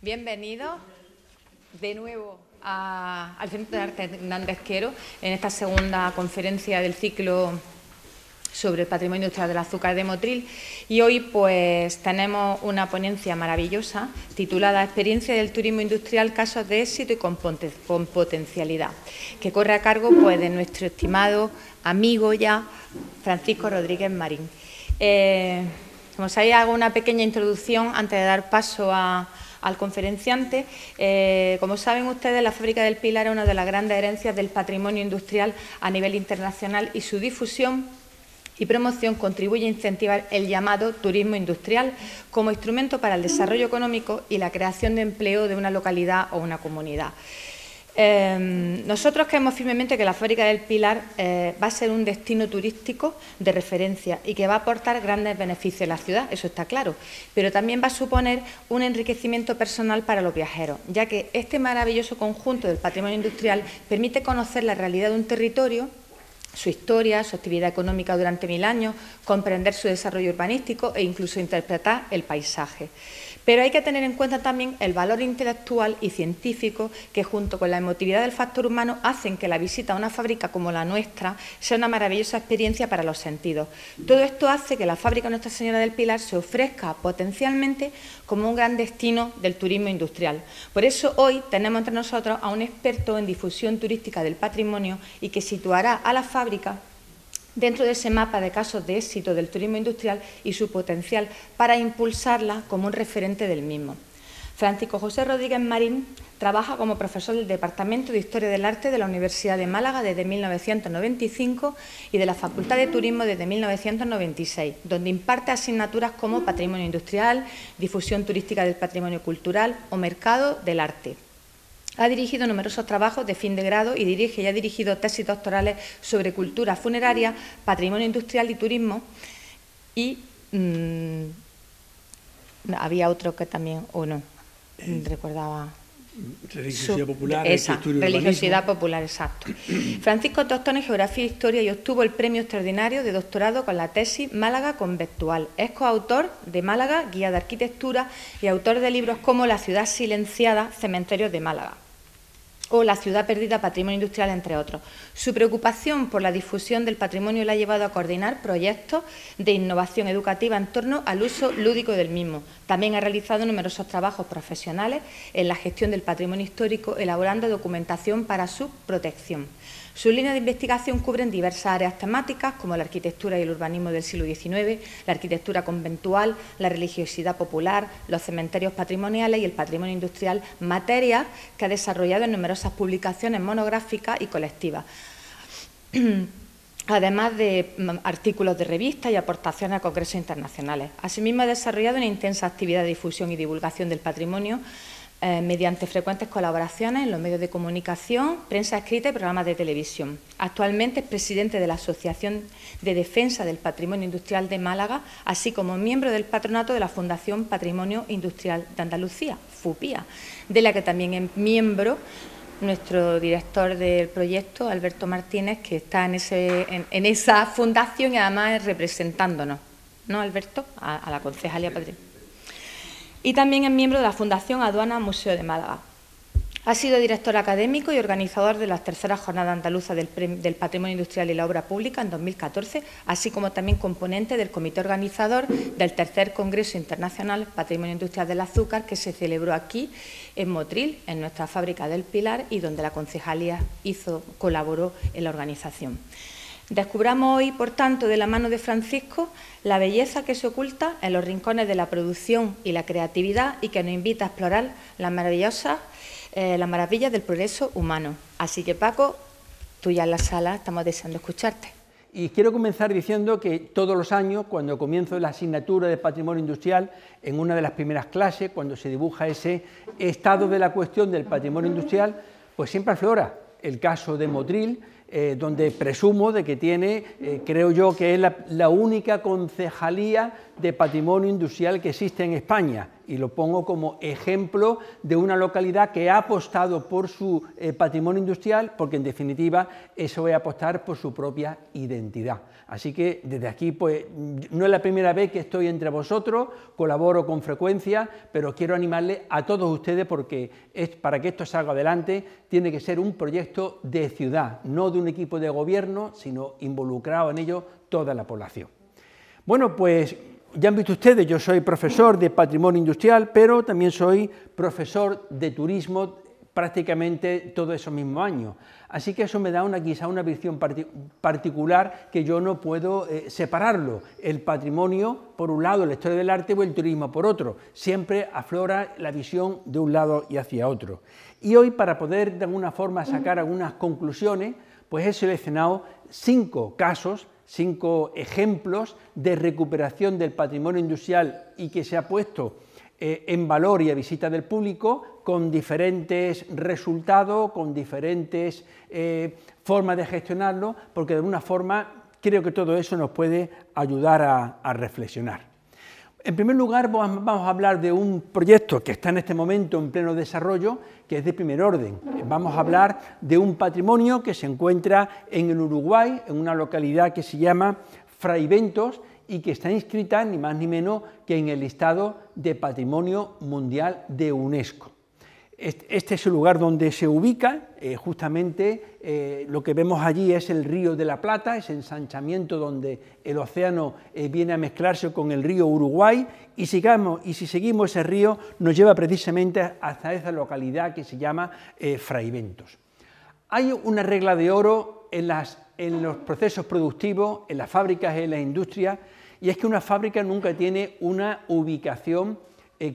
Bienvenidos de nuevo al Centro de Arte Hernández Quero en esta segunda conferencia del ciclo sobre el patrimonio industrial del azúcar de Motril, y hoy pues tenemos una ponencia maravillosa titulada Experiencia del turismo industrial, casos de éxito y con potencialidad, que corre a cargo pues de nuestro estimado amigo ya Francisco Rodríguez Marín. Como sabéis, hago una pequeña introducción antes de dar paso al conferenciante. Como saben ustedes, la Fábrica del Pilar es una de las grandes herencias del patrimonio industrial a nivel internacional, y su difusión y promoción contribuye a incentivar el llamado turismo industrial como instrumento para el desarrollo económico y la creación de empleo de una localidad o una comunidad. Nosotros creemos firmemente que la Fábrica del Pilar va a ser un destino turístico de referencia y que va a aportar grandes beneficios a la ciudad, eso está claro, pero también va a suponer un enriquecimiento personal para los viajeros, ya que este maravilloso conjunto del patrimonio industrial permite conocer la realidad de un territorio, su historia, su actividad económica durante 1000 años, comprender su desarrollo urbanístico e incluso interpretar el paisaje. Pero hay que tener en cuenta también el valor intelectual y científico que, junto con la emotividad del factor humano, hacen que la visita a una fábrica como la nuestra sea una maravillosa experiencia para los sentidos. Todo esto hace que la fábrica Nuestra Señora del Pilar se ofrezca potencialmente como un gran destino del turismo industrial. Por eso hoy tenemos entre nosotros a un experto en difusión turística del patrimonio y que situará a la fábrica dentro de ese mapa de casos de éxito del turismo industrial y su potencial para impulsarla como un referente del mismo. Francisco José Rodríguez Marín trabaja como profesor del Departamento de Historia del Arte de la Universidad de Málaga desde 1995 y de la Facultad de Turismo desde 1996, donde imparte asignaturas como Patrimonio Industrial, Difusión Turística del Patrimonio Cultural o Mercado del Arte. Ha dirigido numerosos trabajos de fin de grado y dirige y ha dirigido tesis doctorales sobre cultura funeraria, patrimonio industrial y turismo. Y había otro que también, o no, recordaba. Religiosidad popular, religiosidad popular, exacto. Francisco es doctor en Geografía e Historia y obtuvo el premio extraordinario de doctorado con la tesis Málaga Conventual. Es coautor de Málaga, Guía de Arquitectura, y autor de libros como La ciudad silenciada, Cementerios de Málaga, o La ciudad perdida, patrimonio industrial, entre otros. Su preocupación por la difusión del patrimonio le ha llevado a coordinar proyectos de innovación educativa en torno al uso lúdico del mismo. También ha realizado numerosos trabajos profesionales en la gestión del patrimonio histórico, elaborando documentación para su protección. Sus líneas de investigación cubren diversas áreas temáticas como la arquitectura y el urbanismo del siglo XIX, la arquitectura conventual, la religiosidad popular, los cementerios patrimoniales y el patrimonio industrial, materias que ha desarrollado en numerosas publicaciones monográficas y colectivas, además de artículos de revistas y aportaciones a congresos internacionales. Asimismo, ha desarrollado una intensa actividad de difusión y divulgación del patrimonio mediante frecuentes colaboraciones en los medios de comunicación, prensa escrita y programas de televisión. Actualmente es presidente de la Asociación de Defensa del Patrimonio Industrial de Málaga, así como miembro del patronato de la Fundación Patrimonio Industrial de Andalucía, FUPIA, de la que también es miembro nuestro director del proyecto, Alberto Martínez, que está en esa fundación y además representándonos, ¿no, Alberto?, a la Concejalía Patrimonio. Y también es miembro de la Fundación Aduana Museo de Málaga. Ha sido director académico y organizador de las terceras jornadas andaluzas del Patrimonio Industrial y la Obra Pública en 2014, así como también componente del comité organizador del tercer Congreso Internacional Patrimonio Industrial del Azúcar, que se celebró aquí en Motril, en nuestra fábrica del Pilar, y donde la concejalía colaboró en la organización. Descubramos hoy, por tanto, de la mano de Francisco, la belleza que se oculta en los rincones de la producción y la creatividad y que nos invita a explorar las maravillas del progreso humano. Así que, Paco, tú ya en la sala, estamos deseando escucharte. Y quiero comenzar diciendo que todos los años, cuando comienzo la asignatura de Patrimonio Industrial, en una de las primeras clases, cuando se dibuja ese estado de la cuestión del patrimonio industrial, pues siempre aflora el caso de Motril, donde presumo de que tiene, creo yo, que es la única concejalía de patrimonio industrial que existe en España, y lo pongo como ejemplo de una localidad que ha apostado por su patrimonio industrial, porque en definitiva eso es apostar por su propia identidad. Así que desde aquí, pues, no es la primera vez que estoy entre vosotros, colaboro con frecuencia, pero quiero animarles a todos ustedes porque para que esto salga adelante tiene que ser un proyecto de ciudad, no de un equipo de gobierno, sino involucrado en ello toda la población. Bueno, pues ya han visto ustedes, yo soy profesor de patrimonio industrial, pero también soy profesor de turismo prácticamente todos esos mismos años. Así que eso me da quizá una visión particular que yo no puedo separarlo. El patrimonio por un lado, la historia del arte o el turismo por otro. Siempre aflora la visión de un lado y hacia otro. Y hoy, para poder de alguna forma sacar algunas conclusiones, pues he seleccionado 5 casos, 5 ejemplos de recuperación del patrimonio industrial y que se ha puesto en valor y a visita del público, con diferentes resultados, con diferentes formas de gestionarlo, porque de alguna forma creo que todo eso nos puede ayudar a reflexionar. En primer lugar, vamos a hablar de un proyecto que está en este momento en pleno desarrollo, que es de primer orden. Vamos a hablar de un patrimonio que se encuentra en el Uruguay, en una localidad que se llama Fraiventos, y que está inscrita ni más ni menos que en el listado de Patrimonio Mundial de UNESCO. Este es el lugar donde se ubica, justamente lo que vemos allí es el río de la Plata, ese ensanchamiento donde el océano viene a mezclarse con el río Uruguay, y si seguimos ese río nos lleva precisamente hasta esa localidad que se llama Fraiventos. Hay una regla de oro en los procesos productivos, en las fábricas y en la industria, y es que una fábrica nunca tiene una ubicación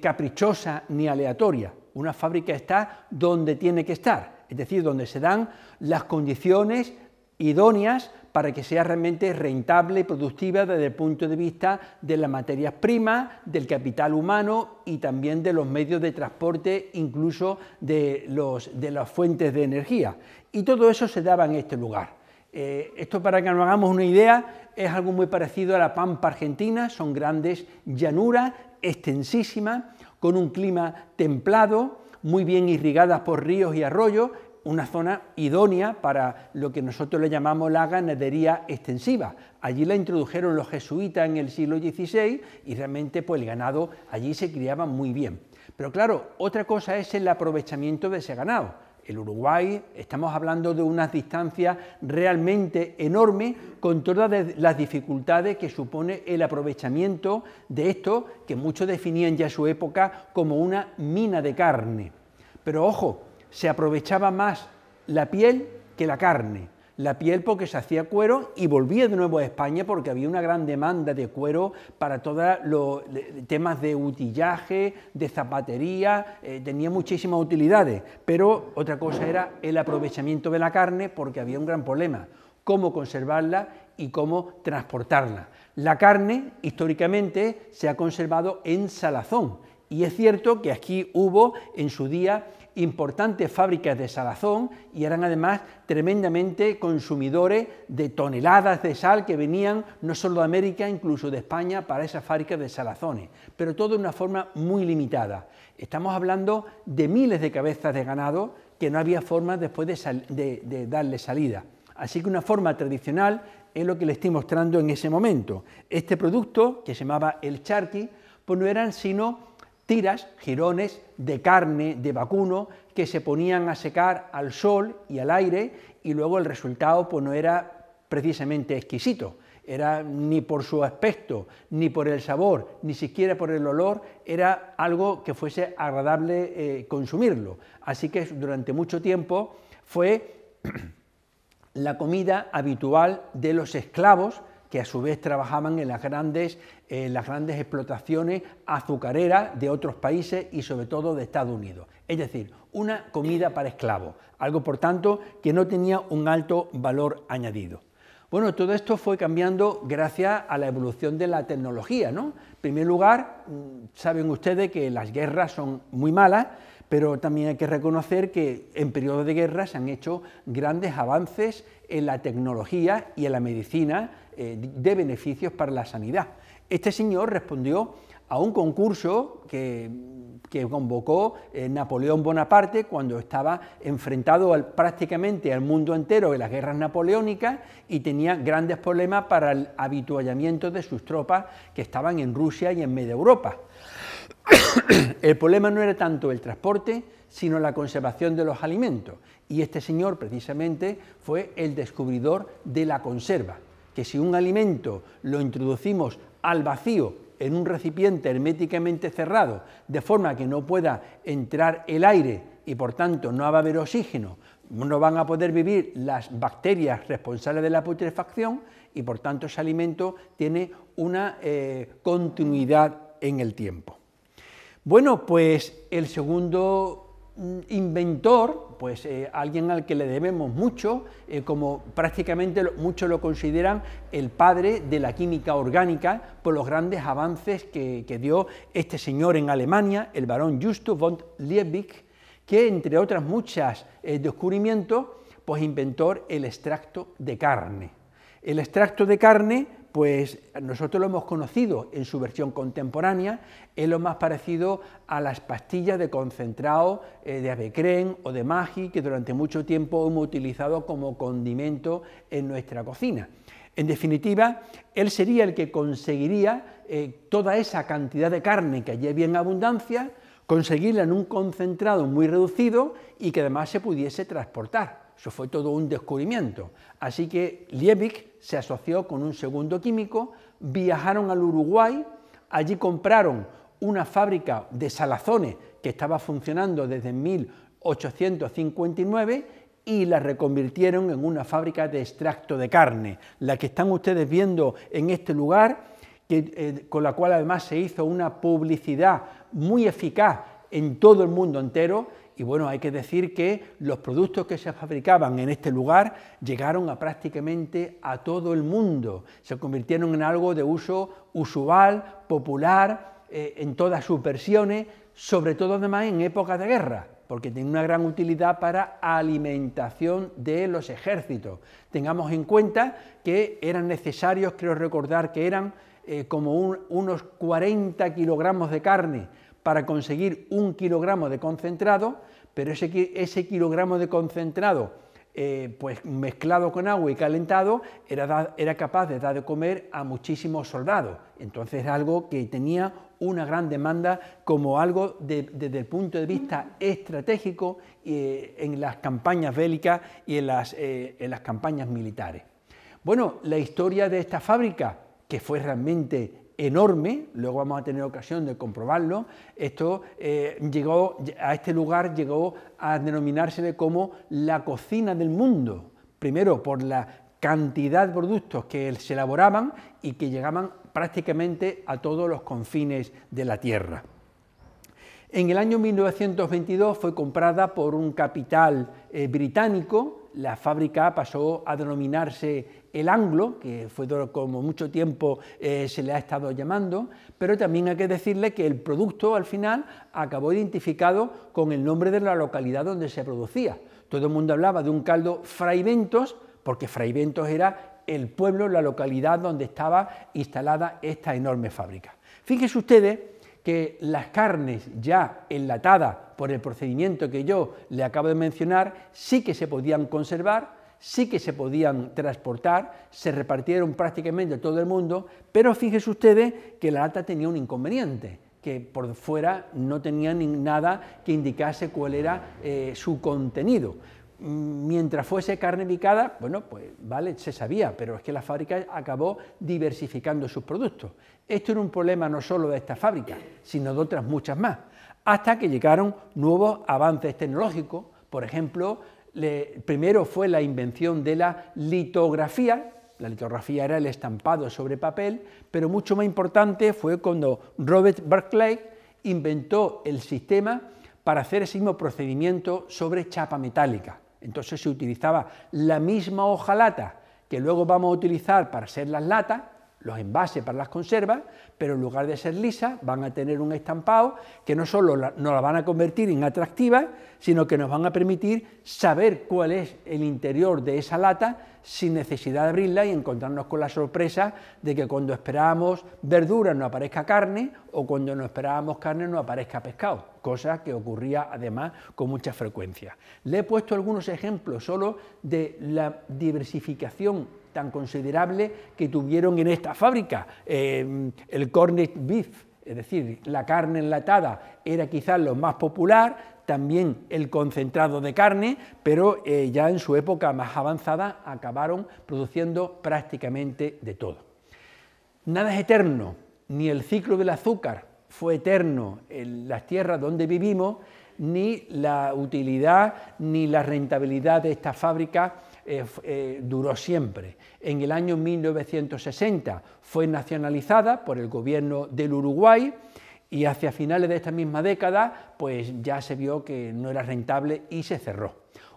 caprichosa ni aleatoria. Una fábrica está donde tiene que estar, es decir, donde se dan las condiciones idóneas para que sea realmente rentable y productiva desde el punto de vista de las materias primas, del capital humano y también de los medios de transporte, incluso de las fuentes de energía. Y todo eso se daba en este lugar. Esto, para que nos hagamos una idea, es algo muy parecido a la pampa argentina, son grandes llanuras extensísimas, con un clima templado, muy bien irrigadas por ríos y arroyos, una zona idónea para lo que nosotros le llamamos la ganadería extensiva. Allí la introdujeron los jesuitas en el siglo XVI y realmente pues, el ganado allí se criaba muy bien. Pero claro, otra cosa es el aprovechamiento de ese ganado. El Uruguay, estamos hablando de unas distancias realmente enormes, con todas las dificultades que supone el aprovechamiento de esto, que muchos definían ya en su época como una mina de carne. Pero ojo, se aprovechaba más la piel que la carne. La piel porque se hacía cuero y volvía de nuevo a España porque había una gran demanda de cuero para todos los temas de utillaje, de zapatería, tenía muchísimas utilidades, pero otra cosa era el aprovechamiento de la carne porque había un gran problema, cómo conservarla y cómo transportarla. La carne históricamente se ha conservado en salazón y es cierto que aquí hubo en su día importantes fábricas de salazón y eran además tremendamente consumidores de toneladas de sal que venían no solo de América, incluso de España, para esas fábricas de salazones, pero todo de una forma muy limitada. Estamos hablando de miles de cabezas de ganado que no había forma después de darle salida. Así que una forma tradicional es lo que le estoy mostrando en ese momento. Este producto, que se llamaba el charqui, pues no eran sino tiras, jirones de carne de vacuno que se ponían a secar al sol y al aire y luego el resultado pues no era precisamente exquisito, era ni por su aspecto, ni por el sabor, ni siquiera por el olor, era algo que fuese agradable consumirlo. Así que durante mucho tiempo fue la comida habitual de los esclavos que a su vez trabajaban en las grandes explotaciones azucareras de otros países y sobre todo de Estados Unidos. Es decir, una comida para esclavos, algo por tanto que no tenía un alto valor añadido. Bueno, todo esto fue cambiando gracias a la evolución de la tecnología, ¿no? En primer lugar, saben ustedes que las guerras son muy malas, pero también hay que reconocer que en periodos de guerra se han hecho grandes avances en la tecnología y en la medicina de beneficios para la sanidad. Este señor respondió a un concurso que convocó Napoleón Bonaparte cuando estaba enfrentado prácticamente al mundo entero en las guerras napoleónicas y tenía grandes problemas para el habituallamiento de sus tropas que estaban en Rusia y en media Europa. El problema no era tanto el transporte, sino la conservación de los alimentos, y este señor precisamente fue el descubridor de la conserva, que si un alimento lo introducimos al vacío en un recipiente herméticamente cerrado, de forma que no pueda entrar el aire y por tanto no va a haber oxígeno, no van a poder vivir las bacterias responsables de la putrefacción y por tanto ese alimento tiene una continuidad en el tiempo. Bueno, pues el segundo inventor, pues alguien al que le debemos mucho, como prácticamente muchos lo consideran el padre de la química orgánica por los grandes avances que dio este señor en Alemania, el barón Justus von Liebig, que entre otras muchas descubrimientos, pues inventó el extracto de carne. El extracto de carne, pues nosotros lo hemos conocido en su versión contemporánea, es lo más parecido a las pastillas de concentrado de Avecren o de Maggi que durante mucho tiempo hemos utilizado como condimento en nuestra cocina. En definitiva, él sería el que conseguiría toda esa cantidad de carne que allí había en abundancia, conseguirla en un concentrado muy reducido y que además se pudiese transportar. Eso fue todo un descubrimiento. Así que Liebig se asoció con un segundo químico, viajaron al Uruguay, allí compraron una fábrica de salazones que estaba funcionando desde 1859 y la reconvirtieron en una fábrica de extracto de carne, la que están ustedes viendo en este lugar, con la cual además se hizo una publicidad muy eficaz en todo el mundo entero. Y bueno, hay que decir que los productos que se fabricaban en este lugar llegaron a prácticamente a todo el mundo, se convirtieron en algo de uso usual, popular, en todas sus versiones, sobre todo además en épocas de guerra, porque tiene una gran utilidad para alimentación de los ejércitos. Tengamos en cuenta que eran necesarios, creo recordar que eran como unos 40 kilogramos de carne para conseguir 1 kilogramo de concentrado, pero ese kilogramo de concentrado, pues mezclado con agua y calentado, era capaz de dar de comer a muchísimos soldados. Entonces era algo que tenía una gran demanda como algo desde el punto de vista estratégico en las campañas bélicas y en las campañas militares. Bueno, la historia de esta fábrica, que fue realmente enorme, luego vamos a tener ocasión de comprobarlo, esto llegó a este lugar, llegó a denominarse como la cocina del mundo, primero por la cantidad de productos que se elaboraban y que llegaban prácticamente a todos los confines de la tierra. En el año 1922 fue comprada por un capital británico, la fábrica pasó a denominarse El Anglo, que fue como mucho tiempo se le ha estado llamando, pero también hay que decirle que el producto al final acabó identificado con el nombre de la localidad donde se producía. Todo el mundo hablaba de un caldo Fraiventos, porque Fraiventos era el pueblo, la localidad donde estaba instalada esta enorme fábrica. Fíjense ustedes que las carnes ya enlatadas por el procedimiento que yo le acabo de mencionar sí que se podían conservar, sí que se podían transportar, se repartieron prácticamente a todo el mundo, pero fíjense ustedes que la lata tenía un inconveniente, que por fuera no tenía nada que indicase cuál era su contenido. Mientras fuese carne picada, bueno, pues vale, se sabía, pero es que la fábrica acabó diversificando sus productos. Esto era un problema no solo de esta fábrica, sino de otras muchas más, hasta que llegaron nuevos avances tecnológicos. Por ejemplo, primero fue la invención de la litografía. La litografía era el estampado sobre papel, pero mucho más importante fue cuando Robert Barclay inventó el sistema para hacer ese mismo procedimiento sobre chapa metálica. Entonces se utilizaba la misma hojalata que luego vamos a utilizar para hacer las latas, los envases para las conservas, pero en lugar de ser lisas van a tener un estampado que no solo nos la van a convertir en atractiva, sino que nos van a permitir saber cuál es el interior de esa lata sin necesidad de abrirla y encontrarnos con la sorpresa de que cuando esperábamos verduras no aparezca carne o cuando no esperábamos carne no aparezca pescado, cosa que ocurría además con mucha frecuencia. Le he puesto algunos ejemplos solo de la diversificación tan considerable que tuvieron en esta fábrica. El corned beef, es decir, la carne enlatada, era quizás lo más popular, también el concentrado de carne, pero ya en su época más avanzada acabaron produciendo prácticamente de todo. Nada es eterno, ni el ciclo del azúcar fue eterno en las tierras donde vivimos, ni la utilidad ni la rentabilidad de esta fábrica duró siempre. En el año 1960 fue nacionalizada por el gobierno del Uruguay y hacia finales de esta misma década pues ya se vio que no era rentable y se cerró.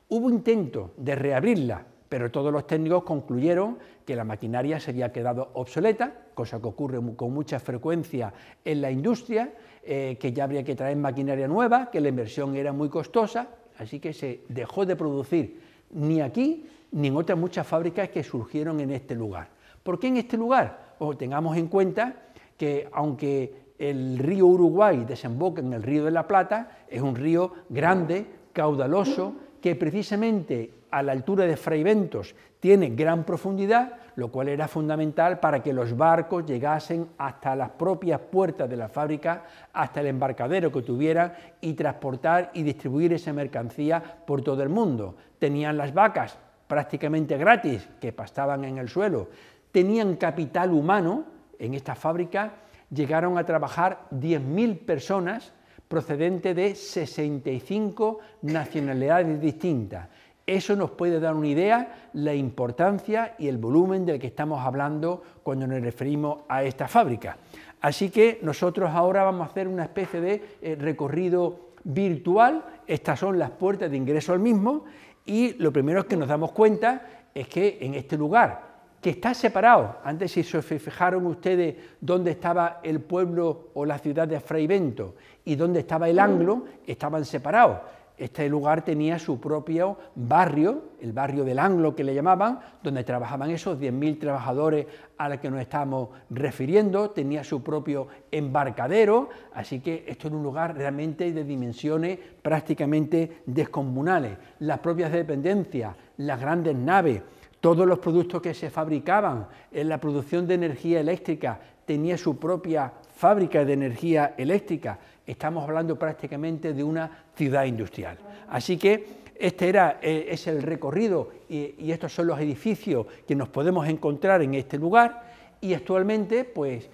Hubo intento de reabrirla, pero todos los técnicos concluyeron que la maquinaria se había quedado obsoleta, cosa que ocurre con mucha frecuencia en la industria, que ya habría que traer maquinaria nueva, que la inversión era muy costosa, así que se dejó de producir ni aquí ni en otras muchas fábricas que surgieron en este lugar. ¿Por qué en este lugar? Tengamos en cuenta que aunque el río Uruguay desemboca en el río de la Plata, es un río grande, caudaloso, que precisamente a la altura de Fraiventos tiene gran profundidad, lo cual era fundamental para que los barcos llegasen hasta las propias puertas de la fábrica, hasta el embarcadero que tuvieran y transportar y distribuir esa mercancía por todo el mundo. Tenían las vacas prácticamente gratis, que pastaban en el suelo, tenían capital humano. En esta fábrica llegaron a trabajar 10.000 personas procedentes de 65 nacionalidades distintas. Eso nos puede dar una idea la importancia y el volumen del que estamos hablando cuando nos referimos a esta fábrica. Así que nosotros ahora vamos a hacer una especie de recorrido virtual. Estas son las puertas de ingreso al mismo y lo primero que nos damos cuenta es que en este lugar, que está separado, antes si se fijaron ustedes dónde estaba el pueblo o la ciudad de Fraiventos y dónde estaba el Anglo, estaban separados. Este lugar tenía su propio barrio, el barrio del Anglo que le llamaban, donde trabajaban esos 10.000 trabajadores a los que nos estamos refiriendo, tenía su propio embarcadero, así que esto era un lugar realmente de dimensiones prácticamente descomunales. Las propias dependencias, las grandes naves, todos los productos que se fabricaban en la producción de energía eléctrica, tenía su propia fábrica de energía eléctrica. Estamos hablando prácticamente de una ciudad industrial. Así que este es el recorrido y estos son los edificios que nos podemos encontrar en este lugar y actualmente, pues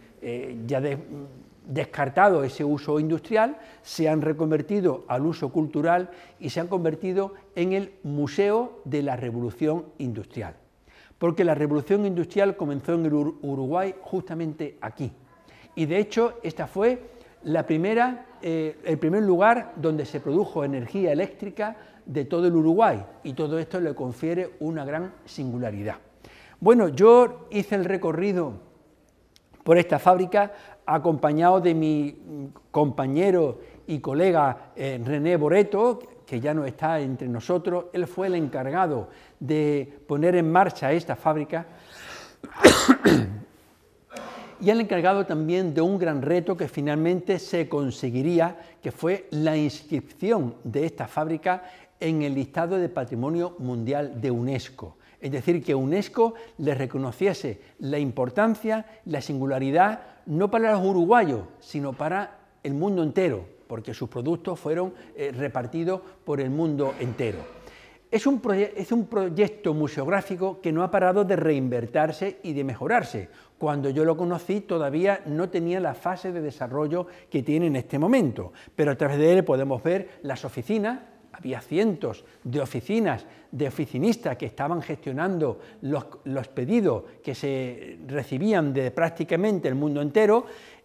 ya descartado ese uso industrial, se han reconvertido al uso cultural y se han convertido en el Museo de la Revolución Industrial. Porque la Revolución Industrial comenzó en el Uruguay justamente aquí. Y de hecho, esta fue el primer lugar donde se produjo energía eléctrica de todo el Uruguay, y todo esto le confiere una gran singularidad. Bueno, yo hice el recorrido por esta fábrica acompañado de mi compañero y colega René Boreto, que ya no está entre nosotros. Él fue el encargado de poner en marcha esta fábrica y el encargado también de un gran reto que finalmente se conseguiría, que fue la inscripción de esta fábrica en el listado de Patrimonio Mundial de UNESCO. Es decir, que UNESCO le reconociese la importancia, la singularidad, no para los uruguayos, sino para el mundo entero, porque sus productos fueron repartidos por el mundo entero. Es un proyecto museográfico que no ha parado de reinventarse y de mejorarse. Cuando yo lo conocí todavía no tenía la fase de desarrollo que tiene en este momento, pero a través de él podemos ver las oficinas. Había cientos de oficinas, de oficinistas que estaban gestionando los pedidos que se recibían de prácticamente el mundo entero.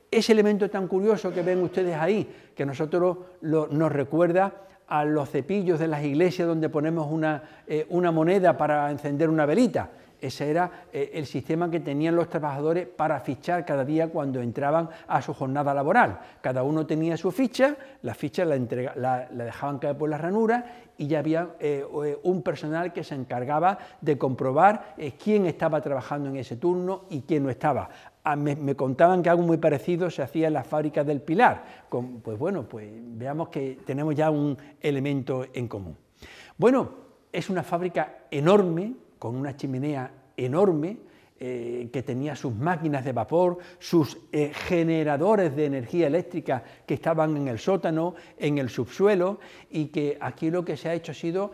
Ese elemento tan curioso que ven ustedes ahí, que a nosotros nos recuerda a los cepillos de las iglesias donde ponemos una moneda para encender una velita. Ese era el sistema que tenían los trabajadores para fichar cada día cuando entraban a su jornada laboral. Cada uno tenía su ficha, la ficha la dejaban caer por las ranuras y ya había un personal que se encargaba de comprobar quién estaba trabajando en ese turno y quién no estaba. Me contaban que algo muy parecido se hacía en las fábricas del Pilar. Pues bueno, pues veamos que tenemos ya un elemento en común. Bueno, es una fábrica enorme, con una chimenea enorme, que tenía sus máquinas de vapor, sus generadores de energía eléctrica que estaban en el sótano, en el subsuelo, y que aquí lo que se ha hecho ha sido,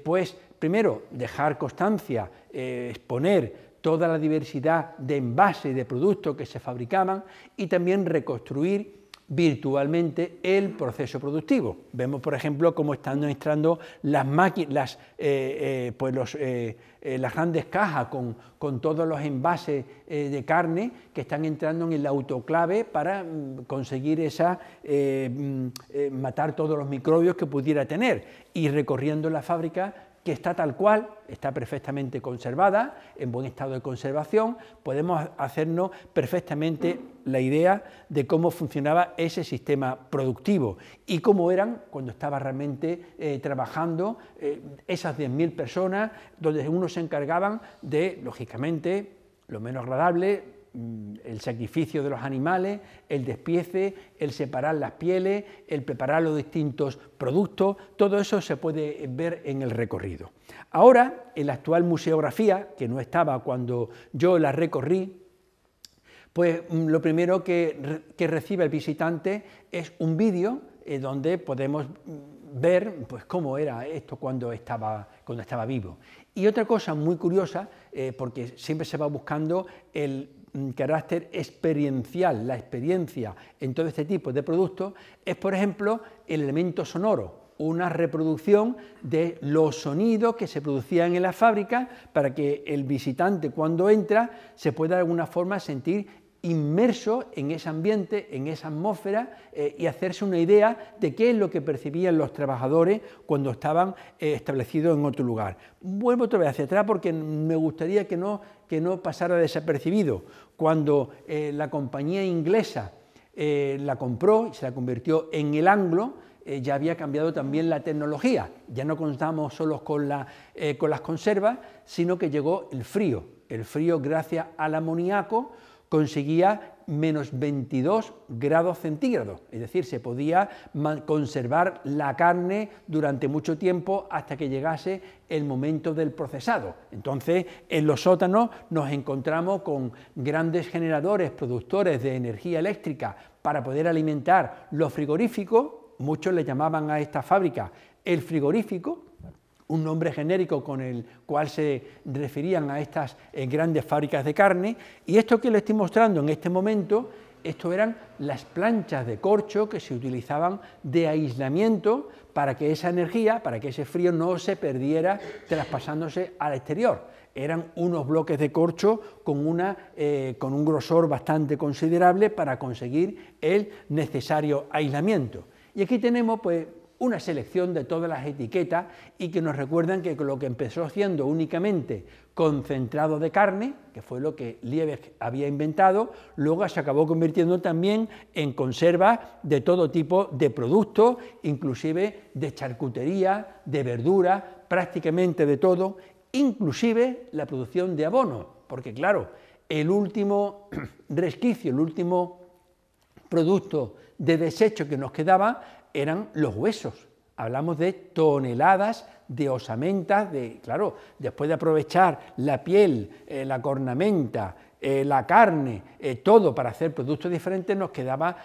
pues, primero, dejar constancia, exponer toda la diversidad de envases y de productos que se fabricaban y también reconstruir virtualmente el proceso productivo. Vemos, por ejemplo, cómo están entrando las máquinas, las grandes cajas con todos los envases de carne que están entrando en el autoclave para conseguir matar todos los microbios que pudiera tener, y recorriendo la fábrica, que está tal cual, está perfectamente conservada, en buen estado de conservación. Podemos hacernos perfectamente la idea de cómo funcionaba ese sistema productivo y cómo eran, cuando estaba realmente trabajando, esas 10.000 personas, donde unos se encargaban de, lógicamente, lo menos agradable, el sacrificio de los animales, el despiece, el separar las pieles, el preparar los distintos productos. Todo eso se puede ver en el recorrido. Ahora, en la actual museografía, que no estaba cuando yo la recorrí, pues lo primero que recibe el visitante es un vídeo donde podemos ver, pues, cómo era esto cuando estaba vivo. Y otra cosa muy curiosa, porque siempre se va buscando el carácter experiencial, la experiencia en todo este tipo de productos, es, por ejemplo, el elemento sonoro, una reproducción de los sonidos que se producían en la fábrica para que el visitante, cuando entra, se pueda de alguna forma sentir inmerso en ese ambiente, en esa atmósfera, y hacerse una idea de qué es lo que percibían los trabajadores cuando estaban establecidos en otro lugar. Vuelvo otra vez hacia atrás porque me gustaría que no pasara desapercibido. Cuando la compañía inglesa la compró y se la convirtió en el Anglo, ya había cambiado también la tecnología. Ya no contamos solo con las conservas, sino que llegó el frío. El frío, gracias al amoníaco, conseguía menos 22 grados centígrados, es decir, se podía conservar la carne durante mucho tiempo hasta que llegase el momento del procesado. Entonces, en los sótanos nos encontramos con grandes generadores, productores de energía eléctrica para poder alimentar los frigoríficos. Muchos le llamaban a esta fábrica el frigorífico, un nombre genérico con el cual se referían a estas grandes fábricas de carne. Y esto que les estoy mostrando en este momento, esto eran las planchas de corcho que se utilizaban de aislamiento para que esa energía, para que ese frío no se perdiera traspasándose al exterior. Eran unos bloques de corcho con un grosor bastante considerable para conseguir el necesario aislamiento. Y aquí tenemos, pues, una selección de todas las etiquetas y que nos recuerdan que lo que empezó siendo únicamente concentrado de carne, que fue lo que Liebig había inventado, luego se acabó convirtiendo también en conservas de todo tipo de productos, inclusive de charcutería, de verduras, prácticamente de todo, inclusive la producción de abono, porque claro, el último resquicio, el último producto de desecho que nos quedaba eran los huesos. Hablamos de toneladas de osamentas, claro, después de aprovechar la piel, la cornamenta, la carne, todo para hacer productos diferentes, nos quedaba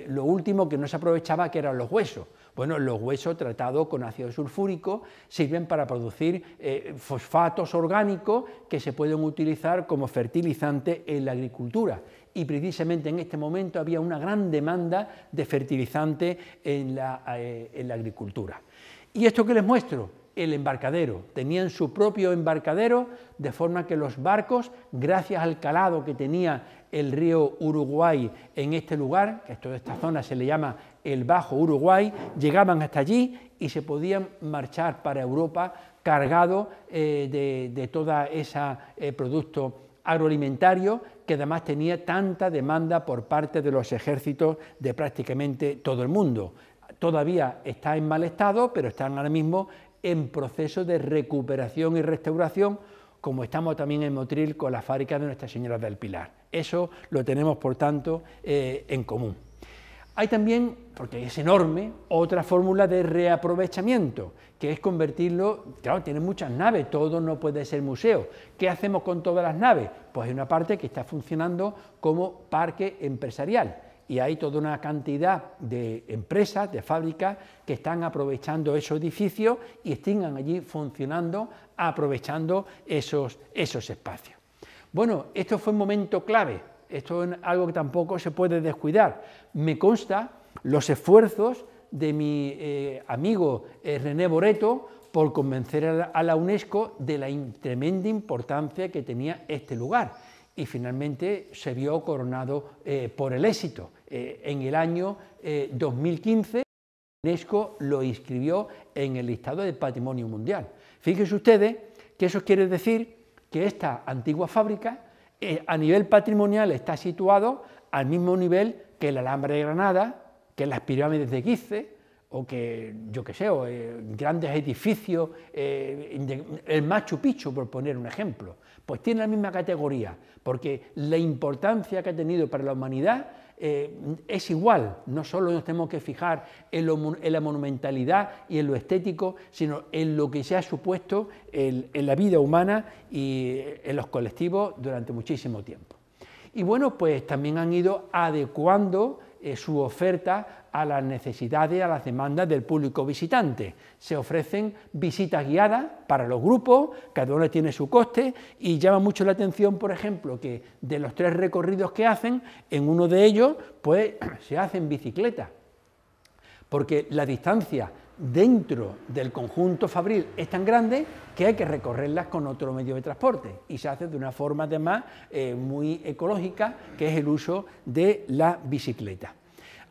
lo último que no se aprovechaba, que eran los huesos. Bueno, los huesos tratados con ácido sulfúrico sirven para producir fosfatos orgánicos que se pueden utilizar como fertilizante en la agricultura. Y precisamente en este momento había una gran demanda de fertilizante en la agricultura. ¿Y esto que les muestro? El embarcadero. Tenían su propio embarcadero, de forma que los barcos, gracias al calado que tenía el río Uruguay en este lugar, que toda esta zona se le llama el Bajo Uruguay, llegaban hasta allí y se podían marchar para Europa cargado de toda esa producto agroalimentario que además tenía tanta demanda por parte de los ejércitos de prácticamente todo el mundo. Todavía está en mal estado, pero están ahora mismo en proceso de recuperación y restauración, como estamos también en Motril con la fábrica de Nuestra Señora del Pilar. Eso lo tenemos, por tanto, en común. Hay también, porque es enorme, otra fórmula de reaprovechamiento, que es convertirlo, claro, tiene muchas naves, todo no puede ser museo. ¿Qué hacemos con todas las naves? Pues hay una parte que está funcionando como parque empresarial, y hay toda una cantidad de empresas, de fábricas, que están aprovechando esos edificios y están allí funcionando, aprovechando esos espacios. Bueno, esto fue un momento clave. Esto es algo que tampoco se puede descuidar. Me consta los esfuerzos de mi amigo René Boreto por convencer a la UNESCO de la tremenda importancia que tenía este lugar, y finalmente se vio coronado por el éxito. En el año 2015 UNESCO lo inscribió en el listado de Patrimonio Mundial. Fíjense ustedes que eso quiere decir que esta antigua fábrica a nivel patrimonial está situado al mismo nivel que el Alhambra de Granada, que las pirámides de Gizeh, o que, yo qué sé, grandes edificios, el Machu Picchu, por poner un ejemplo. Pues tiene la misma categoría, porque la importancia que ha tenido para la humanidad es igual. No solo nos tenemos que fijar en la monumentalidad y en lo estético, sino en lo que se ha supuesto en la vida humana y en los colectivos durante muchísimo tiempo. Y bueno, pues también han ido adecuando su oferta a las necesidades, a las demandas del público visitante. Se ofrecen visitas guiadas para los grupos, cada uno tiene su coste, y llama mucho la atención, por ejemplo, que de los 3 recorridos que hacen, en uno de ellos pues se hace en bicicleta, porque la distancia dentro del conjunto fabril es tan grande que hay que recorrerlas con otro medio de transporte, y se hace de una forma además muy ecológica, que es el uso de la bicicleta.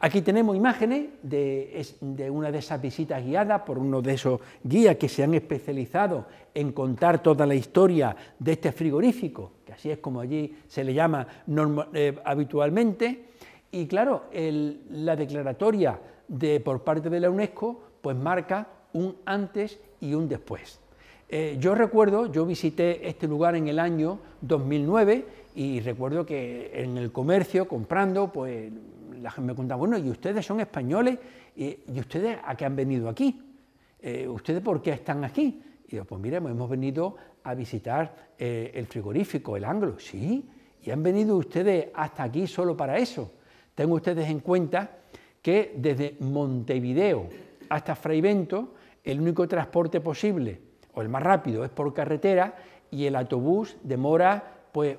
Aquí tenemos imágenes de una de esas visitas guiadas por uno de esos guías que se han especializado en contar toda la historia de este frigorífico, que así es como allí se le llama habitualmente. Y claro, la declaratoria por parte de la UNESCO pues marca un antes y un después. Yo recuerdo, yo visité este lugar en el año 2009 y recuerdo que en el comercio, comprando, pues la gente me contaba, bueno, ¿y ustedes son españoles? ¿Y ustedes a qué han venido aquí? ¿Ustedes por qué están aquí? Y yo, pues mira, hemos venido a visitar el frigorífico, el Anglo. Sí, ¿y han venido ustedes hasta aquí solo para eso? Tengan ustedes en cuenta que desde Montevideo hasta Fraivento el único transporte posible, o el más rápido, es por carretera, y el autobús demora pues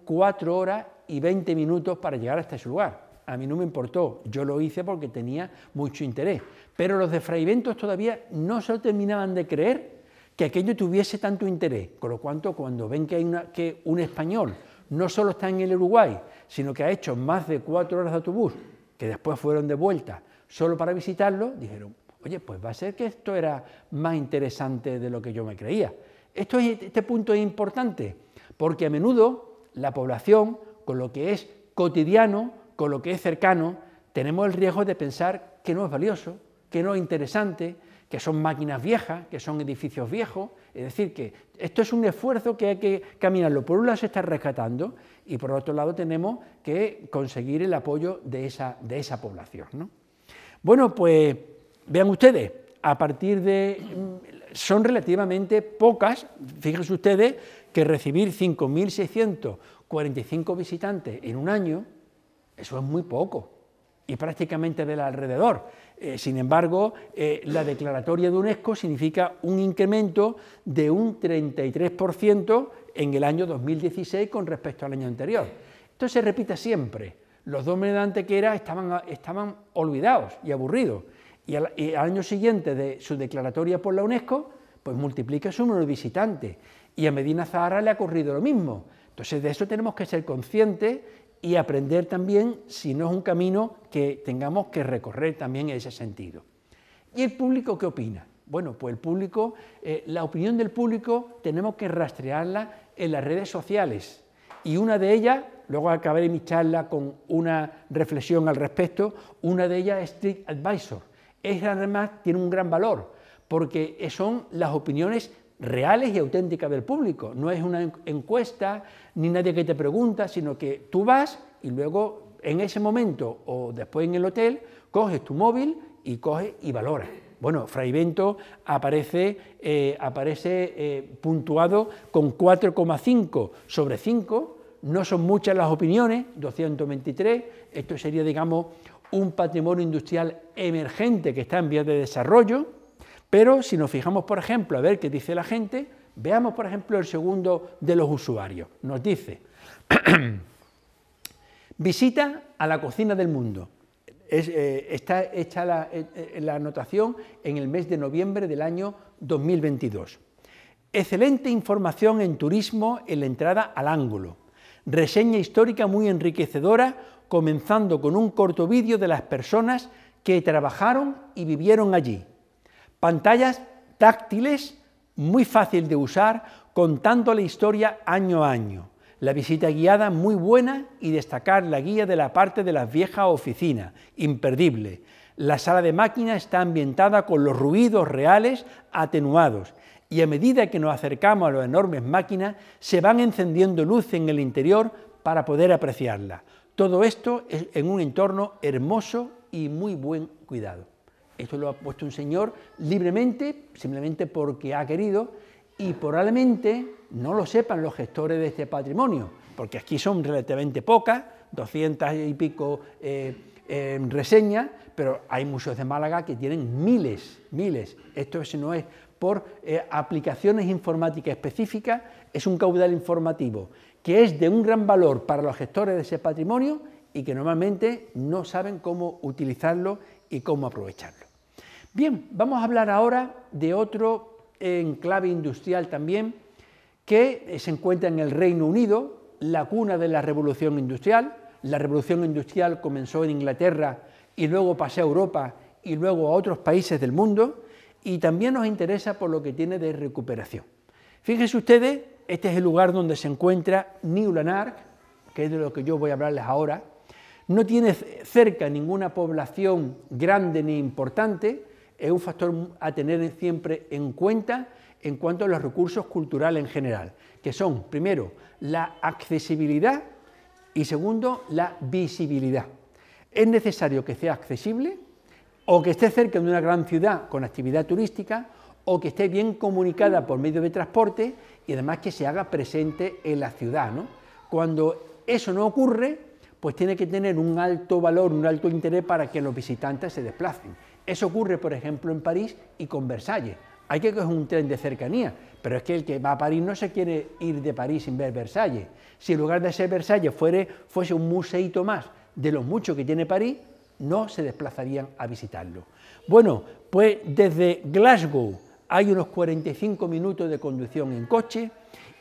4 horas y 20 minutos para llegar hasta ese lugar. A mí no me importó, yo lo hice porque tenía mucho interés, pero los de Fraivento todavía no se lo terminaban de creer que aquello tuviese tanto interés, con lo cual cuando ven que un español no solo está en el Uruguay, sino que ha hecho más de 4 horas de autobús, que después fueron de vuelta solo para visitarlo, dijeron, oye, pues va a ser que esto era más interesante de lo que yo me creía. Este punto es importante, porque a menudo la población, con lo que es cotidiano, con lo que es cercano, tenemos el riesgo de pensar que no es valioso, que no es interesante, que son máquinas viejas, que son edificios viejos. Es decir, que esto es un esfuerzo que hay que caminarlo. Por un lado se está rescatando y por otro lado tenemos que conseguir el apoyo de esa población, ¿no? Bueno, pues vean ustedes, a partir de... son relativamente pocas, fíjense ustedes que recibir 5.645 visitantes en un año, eso es muy poco, y prácticamente del alrededor. Sin embargo, la declaratoria de UNESCO significa un incremento de un 33% en el año 2016 con respecto al año anterior. Esto se repite siempre. Los 2 meses de Antequera estaban olvidados y aburridos, y al año siguiente de su declaratoria por la UNESCO, pues multiplica su número de visitantes, y a Medina Zahara le ha ocurrido lo mismo. Entonces de eso tenemos que ser conscientes y aprender también, si no es un camino que tengamos que recorrer también en ese sentido. ¿Y el público qué opina? Bueno, pues el público, la opinión del público tenemos que rastrearla en las redes sociales, y una de ellas, luego acabaré mi charla con una reflexión al respecto, una de ellas es TripAdvisor. Esa además tiene un gran valor, porque son las opiniones reales y auténticas del público, no es una encuesta ni nadie que te pregunta, sino que tú vas y luego en ese momento o después en el hotel coges tu móvil y coges y valoras. Bueno, Fray Bento aparece puntuado con 4,5 sobre 5, no son muchas las opiniones, 223, esto sería, digamos, un patrimonio industrial emergente que está en vías de desarrollo, pero si nos fijamos, por ejemplo, a ver qué dice la gente, veamos, por ejemplo, el segundo de los usuarios. Nos dice, visita a la cocina del mundo. Está hecha la anotación en el mes de noviembre del año 2022. Excelente información en turismo en la entrada al ángulo. Reseña histórica muy enriquecedora, comenzando con un corto vídeo de las personas que trabajaron y vivieron allí. Pantallas táctiles, muy fácil de usar, contando la historia año a año. La visita guiada muy buena y destacar la guía de la parte de las viejas oficinas, imperdible. La sala de máquinas está ambientada con los ruidos reales atenuados y a medida que nos acercamos a las enormes máquinas se van encendiendo luces en el interior para poder apreciarlas. Todo esto es en un entorno hermoso y muy buen cuidado. Esto lo ha puesto un señor libremente, simplemente porque ha querido, y probablemente no lo sepan los gestores de este patrimonio, porque aquí son relativamente pocas, 200 y pico reseñas, pero hay museos de Málaga que tienen miles. Esto si no es por aplicaciones informáticas específicas, es un caudal informativo que es de un gran valor para los gestores de ese patrimonio y que normalmente no saben cómo utilizarlo y cómo aprovecharlo. Bien, vamos a hablar ahora de otro enclave industrial también, que se encuentra en el Reino Unido, la cuna de la Revolución Industrial. La Revolución Industrial comenzó en Inglaterra y luego pasó a Europa y luego a otros países del mundo, y también nos interesa por lo que tiene de recuperación. Fíjense ustedes, este es el lugar donde se encuentra New Lanark, que es de lo que yo voy a hablarles ahora. No tiene cerca ninguna población grande ni importante, es un factor a tener siempre en cuenta en cuanto a los recursos culturales en general, que son, primero, la accesibilidad y segundo, la visibilidad. Es necesario que sea accesible o que esté cerca de una gran ciudad con actividad turística o que esté bien comunicada por medio de transporte y además que se haga presente en la ciudad, ¿no? Cuando eso no ocurre, pues tiene que tener un alto valor, un alto interés para que los visitantes se desplacen. Eso ocurre, por ejemplo, en París y con Versalles. Hay que coger un tren de cercanía, pero es que el que va a París no se quiere ir de París sin ver Versalles. Si en lugar de ser Versalles fuese un museíto más de los muchos que tiene París, no se desplazarían a visitarlo. Bueno, pues desde Glasgow hay unos 45 minutos de conducción en coche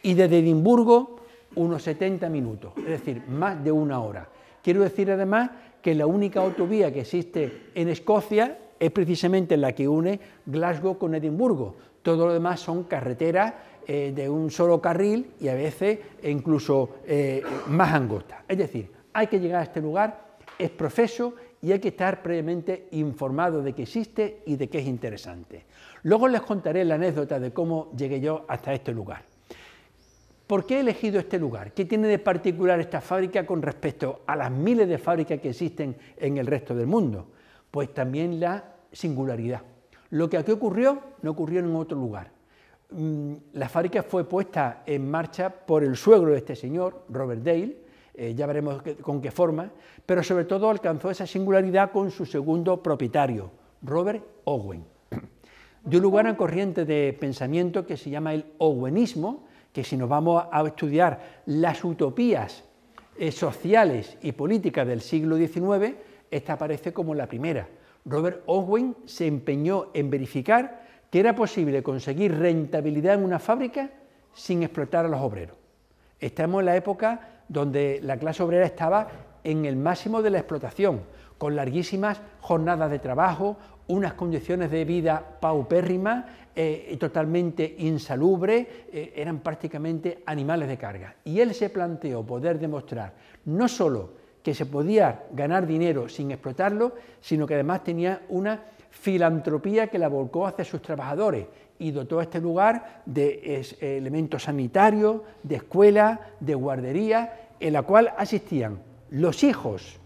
y desde Edimburgo unos 70 minutos, es decir, más de una hora. Quiero decir además que la única autovía que existe en Escocia es precisamente la que une Glasgow con Edimburgo. Todo lo demás son carreteras de un solo carril y a veces incluso más angostas. Es decir, hay que llegar a este lugar, es profeso y hay que estar previamente informado de que existe y de que es interesante. Luego les contaré la anécdota de cómo llegué yo hasta este lugar. ¿Por qué he elegido este lugar? ¿Qué tiene de particular esta fábrica con respecto a las miles de fábricas que existen en el resto del mundo? Pues también la singularidad. Lo que aquí ocurrió, no ocurrió en otro lugar. La fábrica fue puesta en marcha por el suegro de este señor, Robert Dale, ya veremos con qué forma, pero sobre todo alcanzó esa singularidad con su segundo propietario, Robert Owen. De un lugar en corriente de pensamiento que se llama el owenismo, que si nos vamos a estudiar las utopías sociales y políticas del siglo XIX, esta aparece como la primera. Robert Owen se empeñó en verificar que era posible conseguir rentabilidad en una fábrica sin explotar a los obreros. Estamos en la época donde la clase obrera estaba en el máximo de la explotación, con larguísimas jornadas de trabajo, unas condiciones de vida paupérrimas, totalmente insalubres, eran prácticamente animales de carga. Y él se planteó poder demostrar no solo que se podía ganar dinero sin explotarlo, sino que además tenía una filantropía que la volcó hacia sus trabajadores y dotó a este lugar de elementos sanitarios, de escuela, de guardería, en la cual asistían los hijos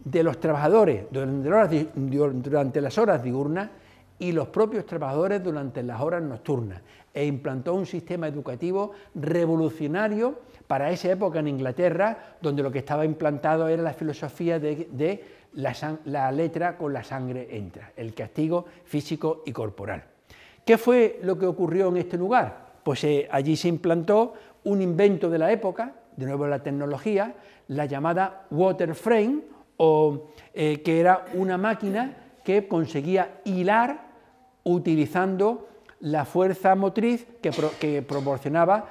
de los trabajadores durante las horas diurnas y los propios trabajadores durante las horas nocturnas, e implantó un sistema educativo revolucionario para esa época en Inglaterra, donde lo que estaba implantado era la filosofía de la letra con la sangre entra, el castigo físico y corporal. ¿Qué fue lo que ocurrió en este lugar? Pues allí se implantó un invento de la época, de nuevo la tecnología, la llamada water frame, que era una máquina que conseguía hilar utilizando la fuerza motriz que proporcionaba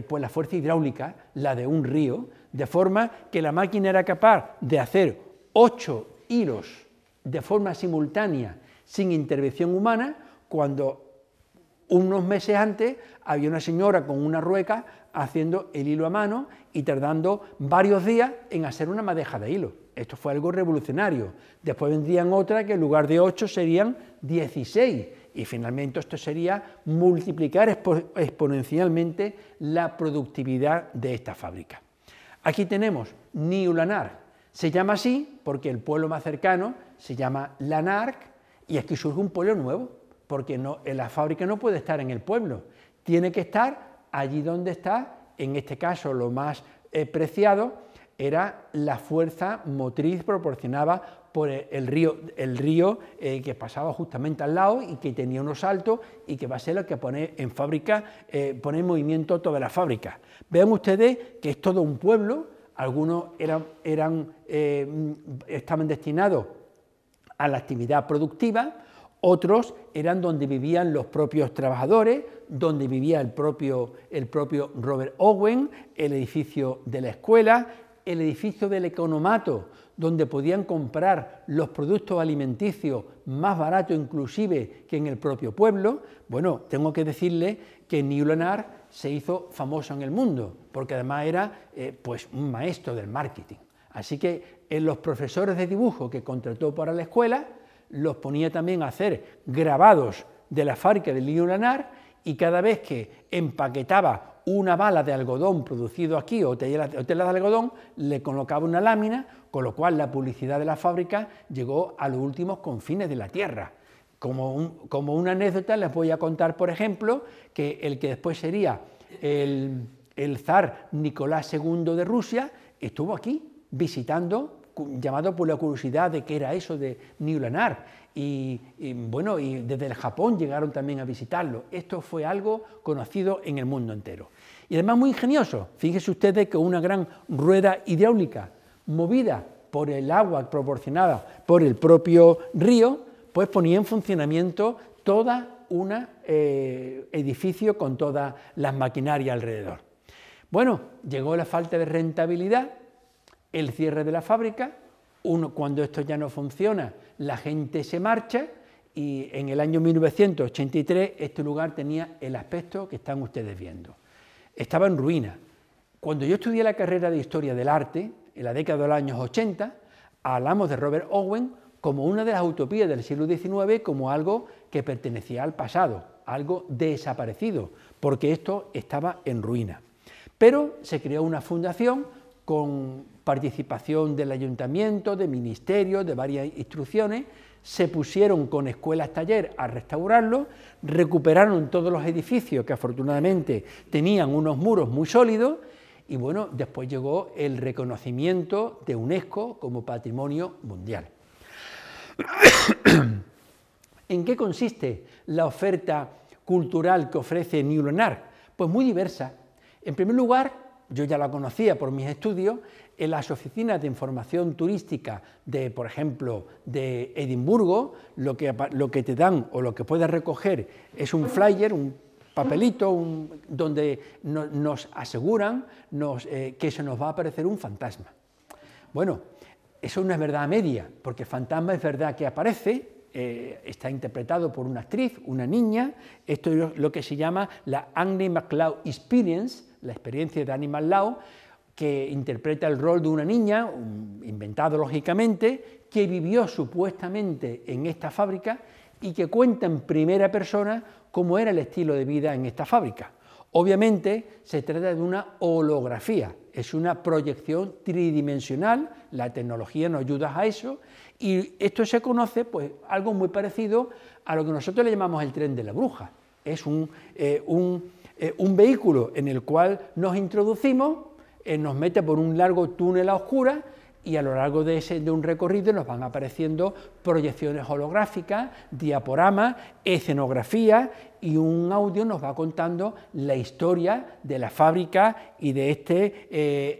pues la fuerza hidráulica, la de un río, de forma que la máquina era capaz de hacer 8 hilos de forma simultánea sin intervención humana, cuando unos meses antes había una señora con una rueca haciendo el hilo a mano y tardando varios días en hacer una madeja de hilo. Esto fue algo revolucionario. Después vendrían otras que en lugar de 8 serían 16, y finalmente esto sería multiplicar exponencialmente la productividad de esta fábrica. Aquí tenemos Nieuw-Lanaar. Se llama así porque el pueblo más cercano se llama Lanark, y aquí surge un pueblo nuevo, porque la fábrica no puede estar en el pueblo, tiene que estar allí donde está. En este caso lo más preciado era la fuerza motriz proporcionada por el río que pasaba justamente al lado y que tenía unos saltos y que va a ser lo que pone en pone en movimiento toda la fábrica. Vean ustedes que es todo un pueblo, algunos estaban destinados a la actividad productiva, otros eran donde vivían los propios trabajadores, donde vivía el propio Robert Owen, el edificio de la escuela, el edificio del economato, donde podían comprar los productos alimenticios más baratos inclusive que en el propio pueblo. Bueno, tengo que decirle que Nieuw-Lanaar se hizo famoso en el mundo, porque además era pues un maestro del marketing. Así que en los profesores de dibujo que contrató para la escuela, los ponía también a hacer grabados de la fábrica de Nieuw-Lanaar, y cada vez que empaquetaba una bala de algodón producido aquí o tela de algodón, le colocaba una lámina, con lo cual la publicidad de la fábrica llegó a los últimos confines de la tierra. Como una anécdota les voy a contar, por ejemplo, que el que después sería el zar Nicolás II de Rusia estuvo aquí visitando, llamado por la curiosidad de qué era eso de Nieuw-Lanaar, y desde el Japón llegaron también a visitarlo. Esto fue algo conocido en el mundo entero. Y además muy ingenioso. Fíjense ustedes que una gran rueda hidráulica movida por el agua proporcionada por el propio río, pues ponía en funcionamiento toda un edificio con todas las maquinarias alrededor. Bueno, llegó la falta de rentabilidad, el cierre de la fábrica. Cuando esto ya no funciona, la gente se marcha, y en el año 1983 este lugar tenía el aspecto que están ustedes viendo. Estaba en ruina. Cuando yo estudié la carrera de Historia del Arte, en la década de los años 80, hablamos de Robert Owen como una de las utopías del siglo XIX, como algo que pertenecía al pasado, algo desaparecido, porque esto estaba en ruina. Pero se creó una fundación con participación del ayuntamiento, de ministerios, de varias instituciones, se pusieron con escuelas taller a restaurarlo, recuperaron todos los edificios que afortunadamente tenían unos muros muy sólidos, y bueno, después llegó el reconocimiento de UNESCO como Patrimonio Mundial. ¿En qué consiste la oferta cultural que ofrece Nieuw-Lanaar? Pues muy diversa. En primer lugar, yo ya la conocía por mis estudios, en las oficinas de información turística de, por ejemplo, de Edimburgo, lo que te dan o lo que puedes recoger es un flyer, un papelito, donde nos aseguran que se nos va a aparecer un fantasma. Bueno, eso no es verdad a media, porque el fantasma es verdad que aparece, está interpretado por una actriz, una niña. Esto es lo que se llama la Annie McLeod Experience, la experiencia de Annie McLeod, que interpreta el rol de una niña, inventado lógicamente, que vivió supuestamente en esta fábrica y que cuenta en primera persona cómo era el estilo de vida en esta fábrica. Obviamente se trata de una holografía, es una proyección tridimensional, la tecnología nos ayuda a eso, y esto se conoce pues algo muy parecido a lo que nosotros le llamamos el tren de la bruja. Es un vehículo en el cual nos introducimos, nos mete por un largo túnel a oscuras, y a lo largo de un recorrido nos van apareciendo proyecciones holográficas, diaporamas, escenografía, y un audio nos va contando la historia de la fábrica y de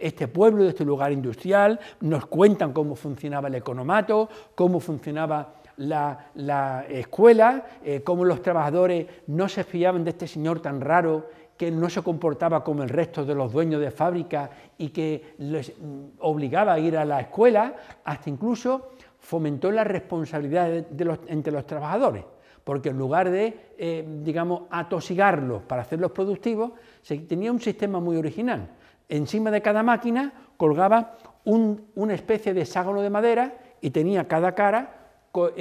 este pueblo, de este lugar industrial. Nos cuentan cómo funcionaba el economato, cómo funcionaba la escuela, cómo los trabajadores no se fiaban de este señor tan raro que no se comportaba como el resto de los dueños de fábrica y que les obligaba a ir a la escuela, hasta incluso fomentó la responsabilidad entre los trabajadores, porque en lugar de, digamos, atosigarlos para hacerlos productivos, se tenía un sistema muy original. Encima de cada máquina colgaba una especie de hexágono de madera y tenía cada cara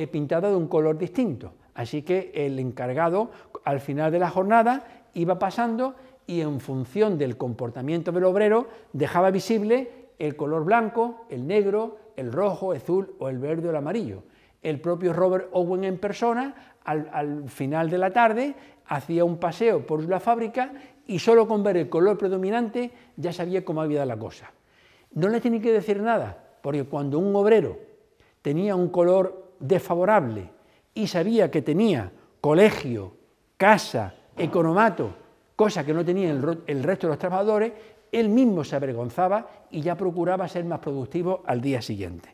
pintada de un color distinto. Así que el encargado, al final de la jornada, iba pasando y en función del comportamiento del obrero dejaba visible el color blanco, el negro, el rojo, el azul o el verde o el amarillo. El propio Robert Owen en persona, al final de la tarde, hacía un paseo por la fábrica y solo con ver el color predominante ya sabía cómo había la cosa. No le tenía que decir nada, porque cuando un obrero tenía un color desfavorable y sabía que tenía colegio, casa, economato, cosa que no tenía el resto de los trabajadores, él mismo se avergonzaba y ya procuraba ser más productivo al día siguiente.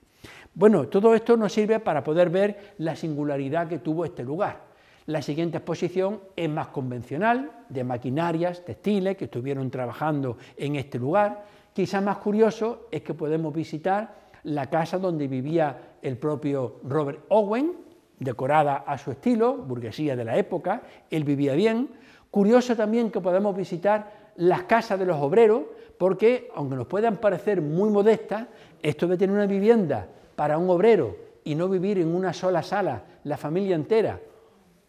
Bueno, todo esto nos sirve para poder ver la singularidad que tuvo este lugar. La siguiente exposición es más convencional, de maquinarias, textiles que estuvieron trabajando en este lugar. Quizás más curioso es que podemos visitar la casa donde vivía el propio Robert Owen, decorada a su estilo, burguesía de la época, él vivía bien. Curioso también que podamos visitar las casas de los obreros, porque aunque nos puedan parecer muy modestas, esto de tener una vivienda para un obrero y no vivir en una sola sala, la familia entera,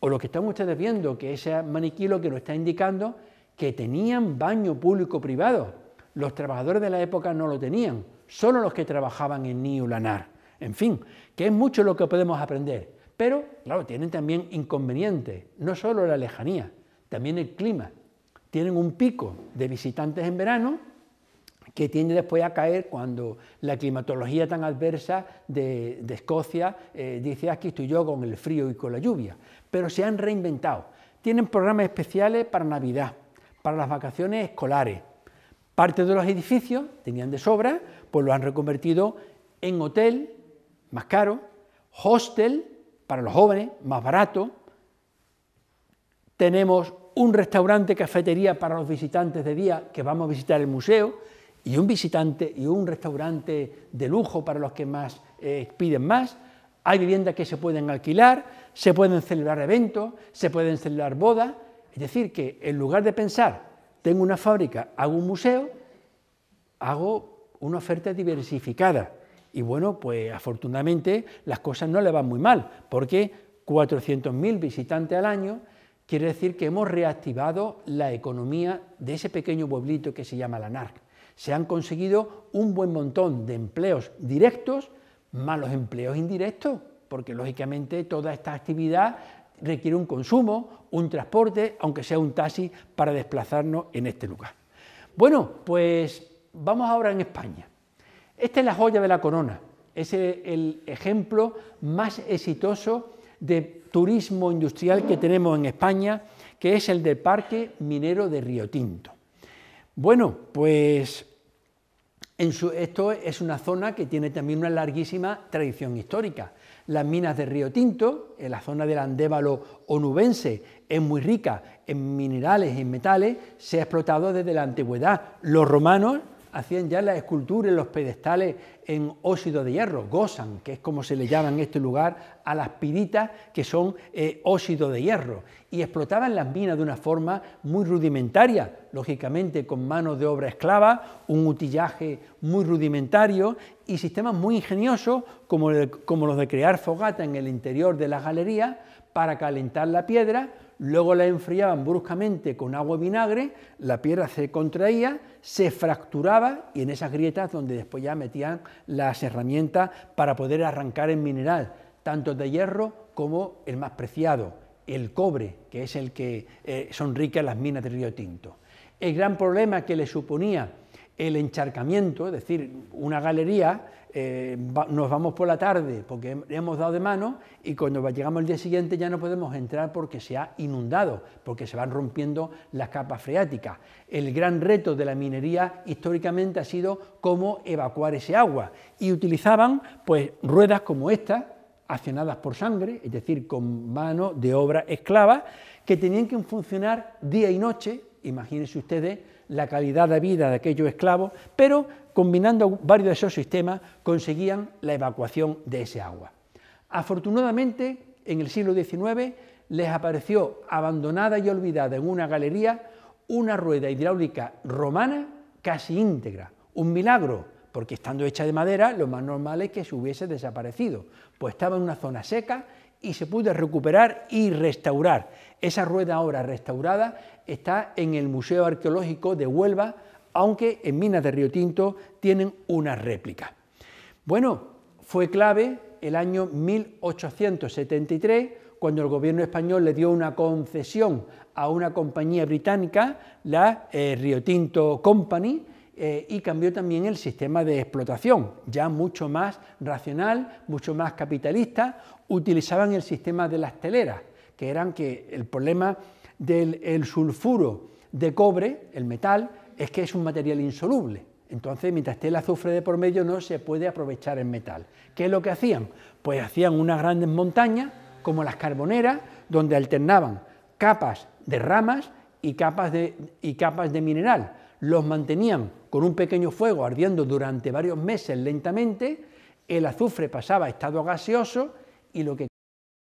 o lo que están ustedes viendo, que ese maniquí lo que nos está indicando, que tenían baño público-privado. Los trabajadores de la época no lo tenían, solo los que trabajaban en New-Lanark. En fin, que es mucho lo que podemos aprender. Pero, claro, tienen también inconvenientes, no solo la lejanía, también el clima. Tienen un pico de visitantes en verano que tiende después a caer cuando la climatología tan adversa de Escocia dice aquí estoy yo con el frío y con la lluvia. Pero se han reinventado. Tienen programas especiales para Navidad, para las vacaciones escolares. Parte de los edificios, tenían de sobra, pues lo han reconvertido en hotel, más caro, hostel, para los jóvenes, más barato. Tenemos un restaurante, cafetería para los visitantes de día que vamos a visitar el museo, y un restaurante de lujo para los que más piden más. Hay viviendas que se pueden alquilar, se pueden celebrar eventos, se pueden celebrar bodas. Es decir, que en lugar de pensar, tengo una fábrica, hago un museo, hago una oferta diversificada. Y bueno, pues afortunadamente las cosas no le van muy mal, porque 400.000 visitantes al año quiere decir que hemos reactivado la economía de ese pequeño pueblito que se llama Lanark. Se han conseguido un buen montón de empleos directos, más los empleos indirectos, porque lógicamente toda esta actividad requiere un consumo, un transporte, aunque sea un taxi, para desplazarnos en este lugar. Bueno, pues vamos ahora en España. Esta es la joya de la corona, es el ejemplo más exitoso de turismo industrial que tenemos en España, que es el del Parque Minero de Río Tinto. Bueno, pues esto es una zona que tiene también una larguísima tradición histórica. Las minas de Río Tinto, en la zona del Andévalo onubense, es muy rica en minerales y en metales, se ha explotado desde la antigüedad. Los romanos hacían ya las esculturas, los pedestales en óxido de hierro, gosan, que es como se le llama en este lugar a las piritas, que son óxido de hierro, y explotaban las minas de una forma muy rudimentaria, lógicamente con mano de obra esclava, un utillaje muy rudimentario y sistemas muy ingeniosos como los de crear fogata en el interior de las galerías para calentar la piedra. Luego la enfriaban bruscamente con agua y vinagre, la piedra se contraía, se fracturaba y en esas grietas donde después ya metían las herramientas para poder arrancar el mineral, tanto de hierro como el más preciado, el cobre, que es el que son ricas las minas de Río Tinto. El gran problema que le suponía el encharcamiento, es decir, una galería, nos vamos por la tarde porque hemos dado de mano y cuando llegamos al día siguiente ya no podemos entrar porque se ha inundado, porque se van rompiendo las capas freáticas. El gran reto de la minería históricamente ha sido cómo evacuar ese agua y utilizaban pues ruedas como esta, accionadas por sangre, es decir, con mano de obra esclava, que tenían que funcionar día y noche. Imagínense ustedes la calidad de vida de aquellos esclavos, pero combinando varios de esos sistemas conseguían la evacuación de ese agua. Afortunadamente, en el siglo XIX les apareció abandonada y olvidada en una galería una rueda hidráulica romana casi íntegra, un milagro, porque estando hecha de madera lo más normal es que se hubiese desaparecido, pues estaba en una zona seca y se pudo recuperar y restaurar. Esa rueda ahora restaurada está en el Museo Arqueológico de Huelva, aunque en Minas de Río Tinto tienen una réplica. Bueno, fue clave el año 1873, cuando el gobierno español le dio una concesión a una compañía británica, la Rio Tinto Company, y cambió también el sistema de explotación, ya mucho más racional, mucho más capitalista. Utilizaban el sistema de las teleras, que eran que el problema del sulfuro de cobre, el metal, es que es un material insoluble. Entonces, mientras esté el azufre de por medio, no se puede aprovechar el metal. ¿Qué es lo que hacían? Pues hacían unas grandes montañas, como las carboneras, donde alternaban capas de ramas y capas de mineral. Los mantenían con un pequeño fuego ardiendo durante varios meses lentamente, el azufre pasaba a estado gaseoso y lo que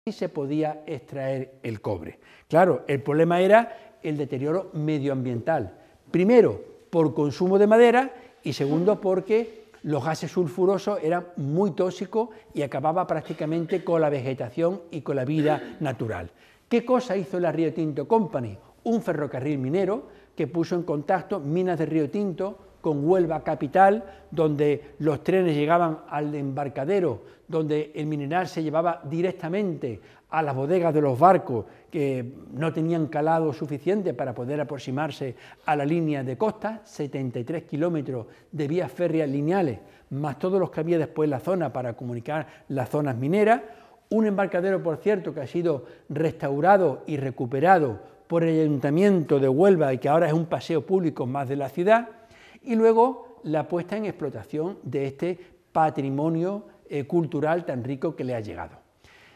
se podía extraer el cobre. Claro, el problema era el deterioro medioambiental. Primero, por consumo de madera y segundo, porque los gases sulfurosos eran muy tóxicos y acababa prácticamente con la vegetación y con la vida natural. ¿Qué cosa hizo la Rio Tinto Company? Un ferrocarril minero que puso en contacto Minas de Río Tinto con Huelva capital, donde los trenes llegaban al embarcadero, donde el mineral se llevaba directamente a las bodegas de los barcos que no tenían calado suficiente para poder aproximarse a la línea de costa, 73 kilómetros de vías férreas lineales, más todos los que había después en la zona para comunicar las zonas mineras. Un embarcadero, por cierto, que ha sido restaurado y recuperado por el Ayuntamiento de Huelva y que ahora es un paseo público más de la ciudad, y luego la puesta en explotación de este patrimonio cultural tan rico que le ha llegado.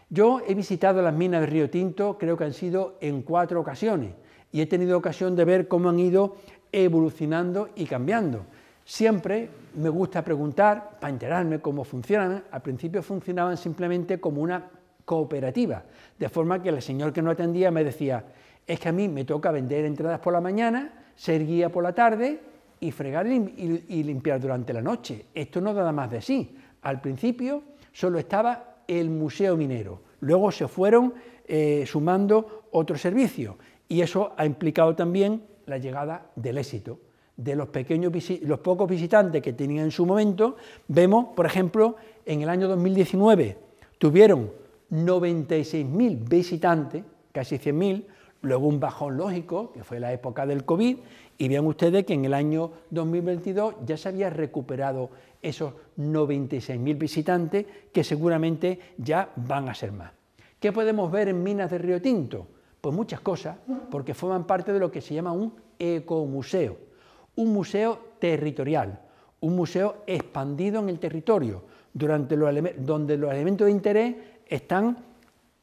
Yo he visitado las minas de Río Tinto, creo que han sido en 4 ocasiones, y he tenido ocasión de ver cómo han ido evolucionando y cambiando. Siempre me gusta preguntar, para enterarme cómo funcionan. Al principio funcionaban simplemente como una cooperativa, de forma que el señor que no atendía me decía: es que a mí me toca vender entradas por la mañana, ser guía por la tarde y fregar y limpiar durante la noche. Esto no da más de sí. Al principio solo estaba el Museo Minero, luego se fueron sumando otros servicios y eso ha implicado también la llegada del éxito. De los pocos visitantes que tenían en su momento, vemos, por ejemplo, en el año 2019 tuvieron 96.000 visitantes, casi 100.000, luego un bajón lógico, que fue la época del COVID, y vean ustedes que en el año 2022 ya se había recuperado esos 96.000 visitantes, que seguramente ya van a ser más. ¿Qué podemos ver en Minas de Río Tinto? Pues muchas cosas, porque forman parte de lo que se llama un ecomuseo, un museo territorial, un museo expandido en el territorio, donde los elementos de interés están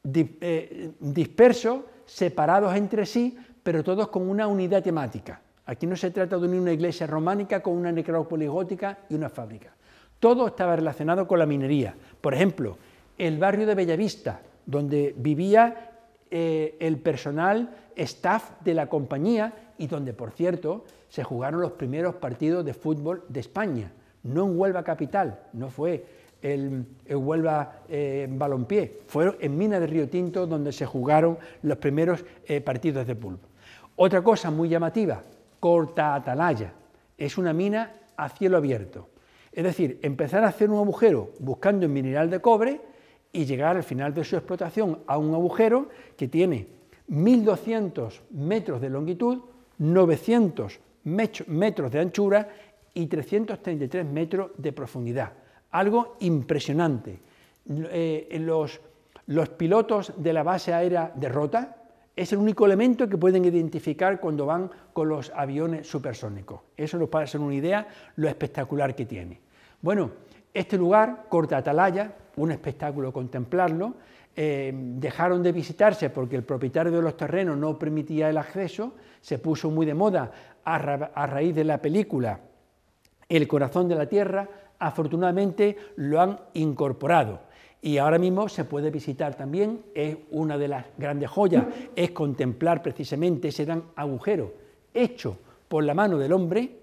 dispersos, separados entre sí, pero todos con una unidad temática. Aquí no se trata de unir una iglesia románica con una necrópolis gótica y una fábrica. Todo estaba relacionado con la minería. Por ejemplo, el barrio de Bellavista, donde vivía el personal staff de la compañía y donde, por cierto, se jugaron los primeros partidos de fútbol de España. No en Huelva capital, no fue el Huelva Balompié, fue en Mina de Río Tinto donde se jugaron los primeros partidos de fútbol. Otra cosa muy llamativa, Corta Atalaya, es una mina a cielo abierto. Es decir, empezar a hacer un agujero buscando el mineral de cobre y llegar al final de su explotación a un agujero que tiene 1.200 metros de longitud, 900 metros de anchura y 333 metros de profundidad. Algo impresionante. Los pilotos de la base aérea de Rota es el único elemento que pueden identificar cuando van con los aviones supersónicos. Eso nos puede hacer una idea lo espectacular que tiene. Bueno, este lugar, Corta Atalaya, un espectáculo contemplarlo, dejaron de visitarse porque el propietario de los terrenos no permitía el acceso, se puso muy de moda a raíz de la película El corazón de la tierra. Afortunadamente lo han incorporado y ahora mismo se puede visitar también. Es una de las grandes joyas, es contemplar precisamente ese gran agujero hecho por la mano del hombre.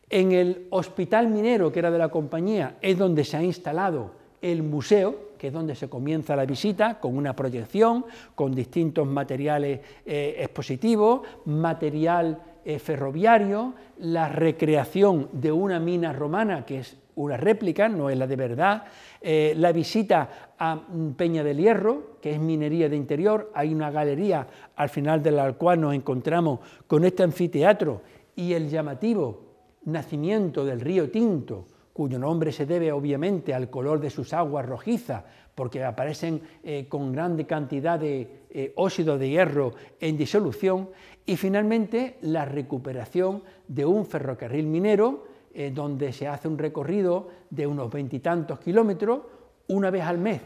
En el hospital minero, que era de la compañía, es donde se ha instalado el museo, que es donde se comienza la visita, con una proyección, con distintos materiales expositivos, material ferroviario, la recreación de una mina romana, que es una réplica, no es la de verdad, la visita a Peña del Hierro, que es minería de interior. Hay una galería al final de la cual nos encontramos con este anfiteatro y el llamativo nacimiento del río Tinto, cuyo nombre se debe obviamente al color de sus aguas rojizas, porque aparecen con grande cantidad de óxido de hierro en disolución, y finalmente la recuperación de un ferrocarril minero, donde se hace un recorrido de unos 20 y tantos kilómetros, una vez al mes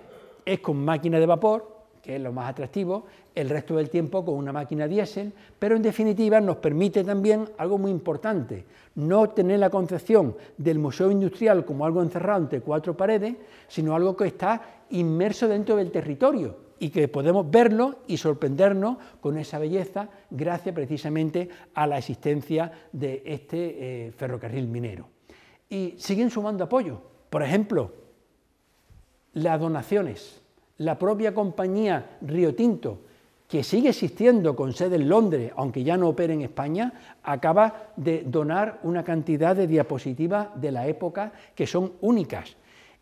es con máquina de vapor, que es lo más atractivo, el resto del tiempo con una máquina diésel, pero en definitiva nos permite también algo muy importante, no tener la concepción del museo industrial como algo encerrado entre cuatro paredes, sino algo que está inmerso dentro del territorio y que podemos verlo y sorprendernos con esa belleza gracias precisamente a la existencia de este ferrocarril minero. Y siguen sumando apoyo, por ejemplo, las donaciones. La propia compañía Río Tinto, que sigue existiendo con sede en Londres, aunque ya no opera en España, acaba de donar una cantidad de diapositivas de la época que son únicas.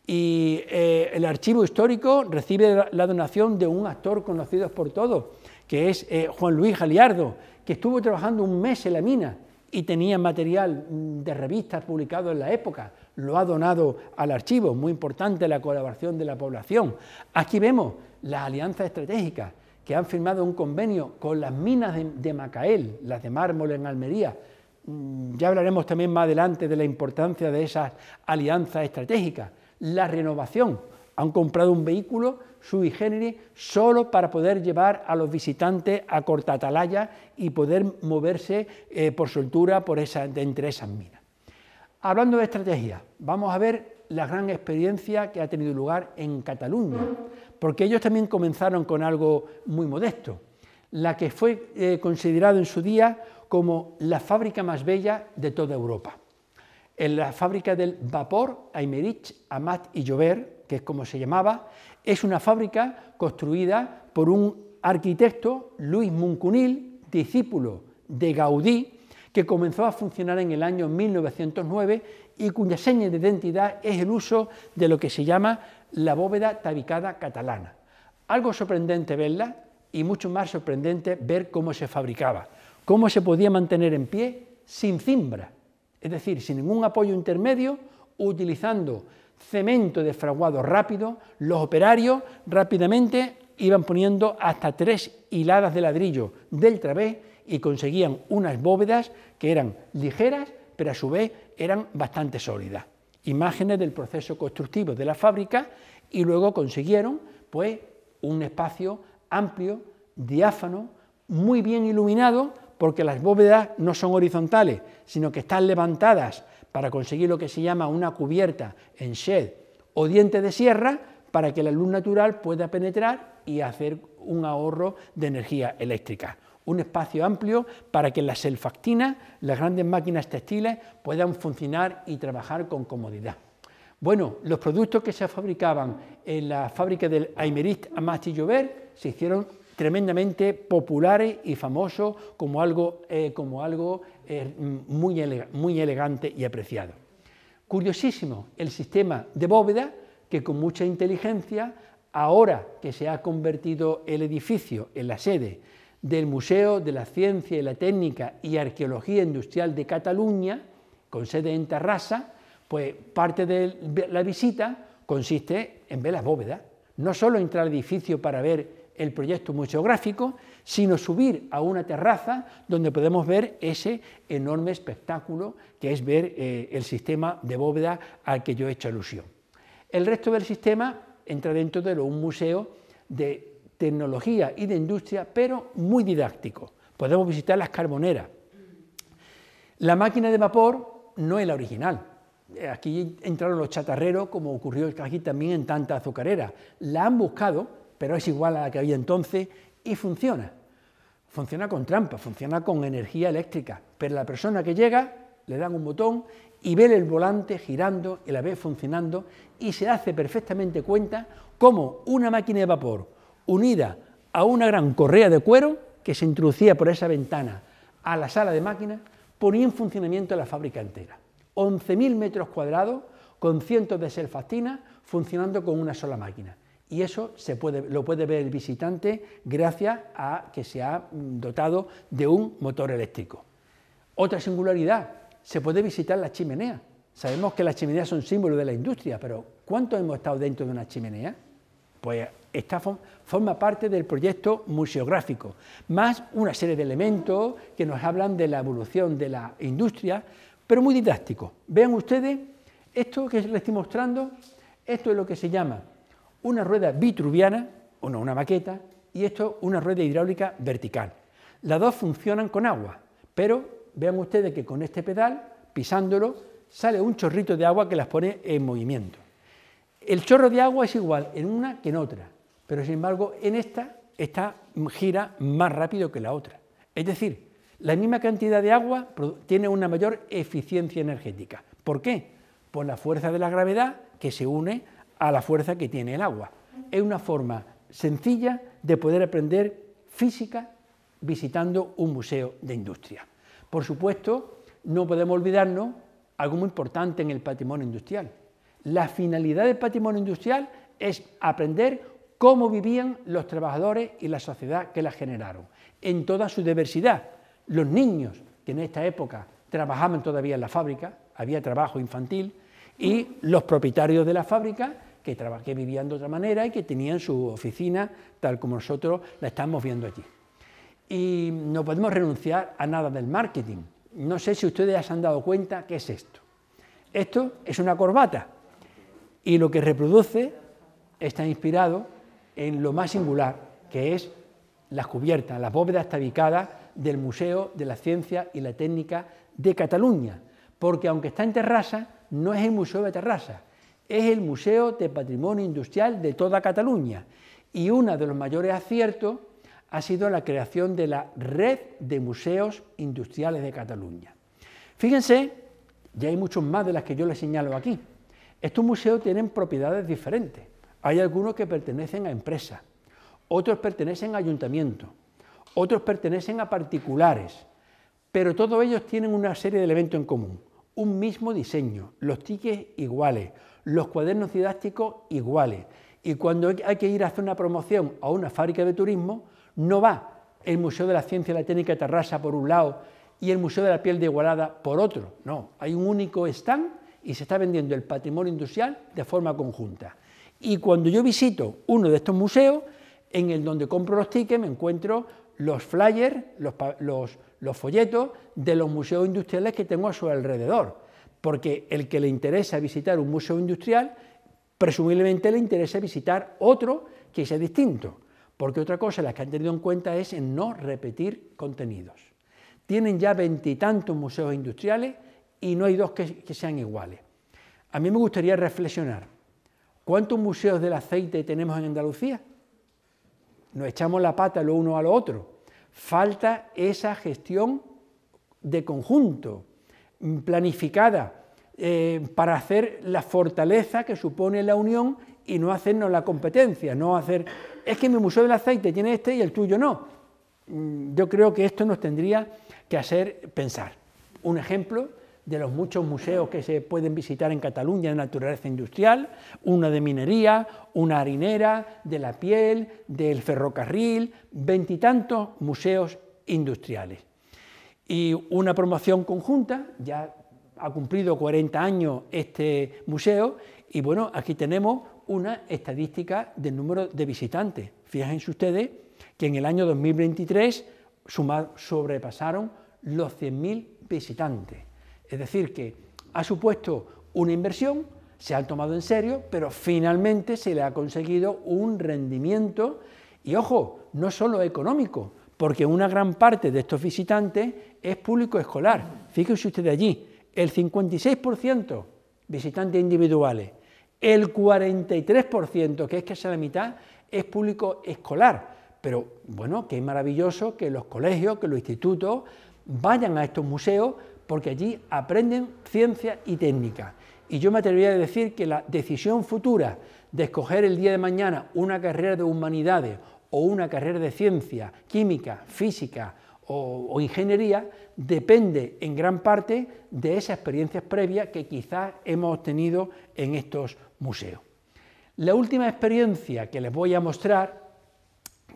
Y el archivo histórico recibe la donación de un actor conocido por todos, que es Juan Luis Galiardo, que estuvo trabajando un mes en la mina y tenía material de revistas publicado en la época, lo ha donado al archivo. Muy importante la colaboración de la población. Aquí vemos las alianzas estratégicas que han firmado un convenio con las minas de Macael, las de mármol en Almería. Ya hablaremos también más adelante de la importancia de esas alianzas estratégicas. La renovación, han comprado un vehículo sui generis solo para poder llevar a los visitantes a Corta Atalaya y poder moverse por soltura entre esas minas. Hablando de estrategia, vamos a ver la gran experiencia que ha tenido lugar en Cataluña, porque ellos también comenzaron con algo muy modesto, la que fue considerado en su día como la fábrica más bella de toda Europa. En la fábrica del vapor Aymerich, Amat y Llobet, que es como se llamaba, es una fábrica construida por un arquitecto, Luis Muncunil, discípulo de Gaudí, que comenzó a funcionar en el año 1909 y cuya seña de identidad es el uso de lo que se llama la bóveda tabicada catalana. Algo sorprendente verla y mucho más sorprendente ver cómo se fabricaba, cómo se podía mantener en pie sin cimbra, es decir, sin ningún apoyo intermedio, utilizando cemento de fraguado rápido. Los operarios rápidamente iban poniendo hasta 3 hiladas de ladrillo del través y conseguían unas bóvedas que eran ligeras, pero a su vez eran bastante sólidas. Imágenes del proceso constructivo de la fábrica, y luego consiguieron pues un espacio amplio, diáfano, muy bien iluminado, porque las bóvedas no son horizontales, sino que están levantadas para conseguir lo que se llama una cubierta en shed o diente de sierra, para que la luz natural pueda penetrar y hacer un ahorro de energía eléctrica. Un espacio amplio para que las selfactinas, las grandes máquinas textiles, puedan funcionar y trabajar con comodidad. Bueno, los productos que se fabricaban en la fábrica del Aymeries Amat y Joubert se hicieron tremendamente populares y famosos como algo muy elegante y apreciado. Curiosísimo el sistema de bóveda, que con mucha inteligencia, ahora que se ha convertido el edificio en la sede del Museo de la Ciencia y la Técnica y Arqueología Industrial de Cataluña, con sede en Terrassa, pues parte de la visita consiste en ver las bóvedas, no solo entrar al edificio para ver el proyecto museográfico, sino subir a una terraza donde podemos ver ese enorme espectáculo que es ver el sistema de bóveda al que yo he hecho alusión. El resto del sistema entra dentro de un museo de tecnología y de industria, pero muy didáctico. Podemos visitar las carboneras. La máquina de vapor no es la original. Aquí entraron los chatarreros, como ocurrió aquí también en tantas azucareras. La han buscado, pero es igual a la que había entonces y funciona. Funciona con trampa, funciona con energía eléctrica, pero la persona que llega le dan un botón y ve el volante girando y la ve funcionando y se hace perfectamente cuenta cómo una máquina de vapor unida a una gran correa de cuero que se introducía por esa ventana a la sala de máquinas ponía en funcionamiento la fábrica entera. 11.000 metros cuadrados con cientos de selfactinas funcionando con una sola máquina. Y eso lo puede ver el visitante gracias a que se ha dotado de un motor eléctrico. Otra singularidad, se puede visitar la chimenea. Sabemos que las chimeneas son símbolos de la industria, pero ¿cuánto hemos estado dentro de una chimenea? Pues esta forma parte del proyecto museográfico, más una serie de elementos que nos hablan de la evolución de la industria, pero muy didáctico. Vean ustedes, esto que les estoy mostrando, esto es lo que se llama una rueda vitruviana, una maqueta, y esto una rueda hidráulica vertical. Las dos funcionan con agua, pero vean ustedes que con este pedal, pisándolo, sale un chorrito de agua que las pone en movimiento. El chorro de agua es igual en una que en otra, pero sin embargo en esta gira más rápido que la otra. Es decir, la misma cantidad de agua tiene una mayor eficiencia energética. ¿Por qué? Por la fuerza de la gravedad que se une a la fuerza que tiene el agua. Es una forma sencilla de poder aprender física visitando un museo de industria. Por supuesto, no podemos olvidarnos algo muy importante en el patrimonio industrial. La finalidad del patrimonio industrial es aprender cómo vivían los trabajadores y la sociedad que la generaron, en toda su diversidad. Los niños, que en esta época trabajaban todavía en la fábrica, había trabajo infantil, y los propietarios de la fábrica, que vivían de otra manera y que tenían su oficina, tal como nosotros la estamos viendo allí. Y no podemos renunciar a nada del marketing. No sé si ustedes ya se han dado cuenta qué es esto. Esto es una corbata, y lo que reproduce está inspirado en lo más singular, que es las cubiertas, las bóvedas tabicadas del Museo de la Ciencia y la Técnica de Cataluña, porque aunque está en Terrassa, no es el Museo de Terrassa, es el Museo de Patrimonio Industrial de toda Cataluña, y uno de los mayores aciertos ha sido la creación de la Red de Museos Industriales de Cataluña. Fíjense, ya hay muchos más de las que yo les señalo aquí. Estos museos tienen propiedades diferentes. Hay algunos que pertenecen a empresas, otros pertenecen a ayuntamientos, otros pertenecen a particulares, pero todos ellos tienen una serie de elementos en común. Un mismo diseño, los tickets iguales, los cuadernos didácticos iguales. Y cuando hay que ir a hacer una promoción a una fábrica de turismo, no va el Museo de la Ciencia y la Técnica de Terrassa por un lado y el Museo de la Piel de Igualada por otro. No, hay un único stand y se está vendiendo el patrimonio industrial de forma conjunta. Y cuando yo visito uno de estos museos, en el donde compro los tickets, me encuentro los flyers, los folletos de los museos industriales que tengo a su alrededor, porque el que le interesa visitar un museo industrial, presumiblemente le interesa visitar otro que sea distinto, porque otra cosa la que han tenido en cuenta es en no repetir contenidos. tienen ya 20 y tantos museos industriales y no hay dos que sean iguales. A mí me gustaría reflexionar, ¿cuántos museos del aceite tenemos en Andalucía? Nos echamos la pata lo uno a lo otro. Falta esa gestión de conjunto, planificada, para hacer la fortaleza que supone la unión y no hacernos la competencia, no hacer, es que mi museo del aceite tiene este y el tuyo no. Yo creo que esto nos tendría que hacer pensar. Un ejemplo de los muchos museos que se pueden visitar en Cataluña de naturaleza industrial, una de minería, una harinera, de la piel, del ferrocarril, 20 y tantos museos industriales. Y una promoción conjunta, ya ha cumplido 40 años este museo, y bueno, aquí tenemos una estadística del número de visitantes. Fíjense ustedes que en el año 2023 sobrepasaron los 100.000 visitantes. Es decir, que ha supuesto una inversión, se ha tomado en serio, pero finalmente se le ha conseguido un rendimiento, y ojo, no solo económico, porque una gran parte de estos visitantes es público escolar. Fíjense ustedes allí, el 56% visitantes individuales, el 43%, que es casi la mitad, es público escolar. Pero bueno, que es maravilloso que los colegios, que los institutos vayan a estos museos, porque allí aprenden ciencia y técnica. Y yo me atrevería a decir que la decisión futura de escoger el día de mañana una carrera de humanidades o una carrera de ciencia, química, física o ingeniería, depende en gran parte de esas experiencias previas que quizás hemos obtenido en estos museos. La última experiencia que les voy a mostrar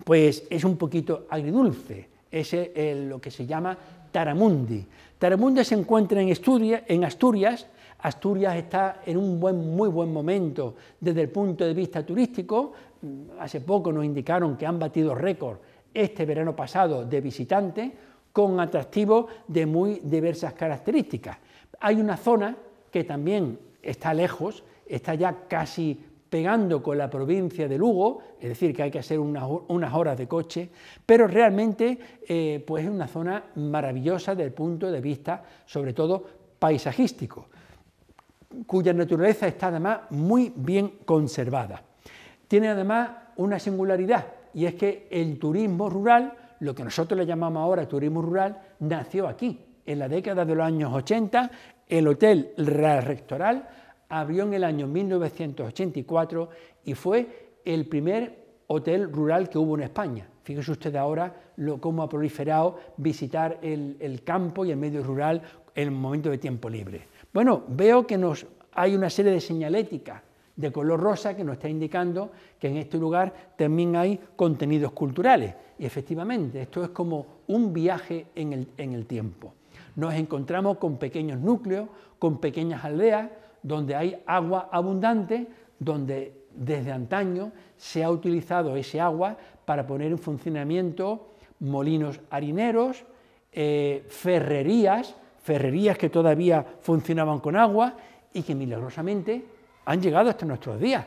pues es un poquito agridulce, es lo que se llama Taramundi. Taramundi se encuentra en Asturias. Asturias está en un muy buen momento desde el punto de vista turístico. Hace poco nos indicaron que han batido récord este verano pasado de visitantes, con atractivos de muy diversas características. Hay una zona que también está lejos, está ya casi pegando con la provincia de Lugo, es decir, que hay que hacer unas horas de coche, pero realmente pues es una zona maravillosa desde el punto de vista, sobre todo, paisajístico, cuya naturaleza está además muy bien conservada. Tiene además una singularidad, y es que el turismo rural, lo que nosotros le llamamos ahora turismo rural, nació aquí. En la década de los años 80, el Hotel Real Rectoral abrió en el año 1984 y fue el primer hotel rural que hubo en España. Fíjese usted ahora cómo ha proliferado visitar el campo y el medio rural en el momento de tiempo libre. Bueno, veo que hay una serie de señalética de color rosa que nos está indicando que en este lugar también hay contenidos culturales. Y efectivamente, esto es como un viaje en el tiempo. Nos encontramos con pequeños núcleos, con pequeñas aldeas, donde hay agua abundante, donde desde antaño se ha utilizado ese agua para poner en funcionamiento molinos harineros, ferrerías que todavía funcionaban con agua y que milagrosamente han llegado hasta nuestros días.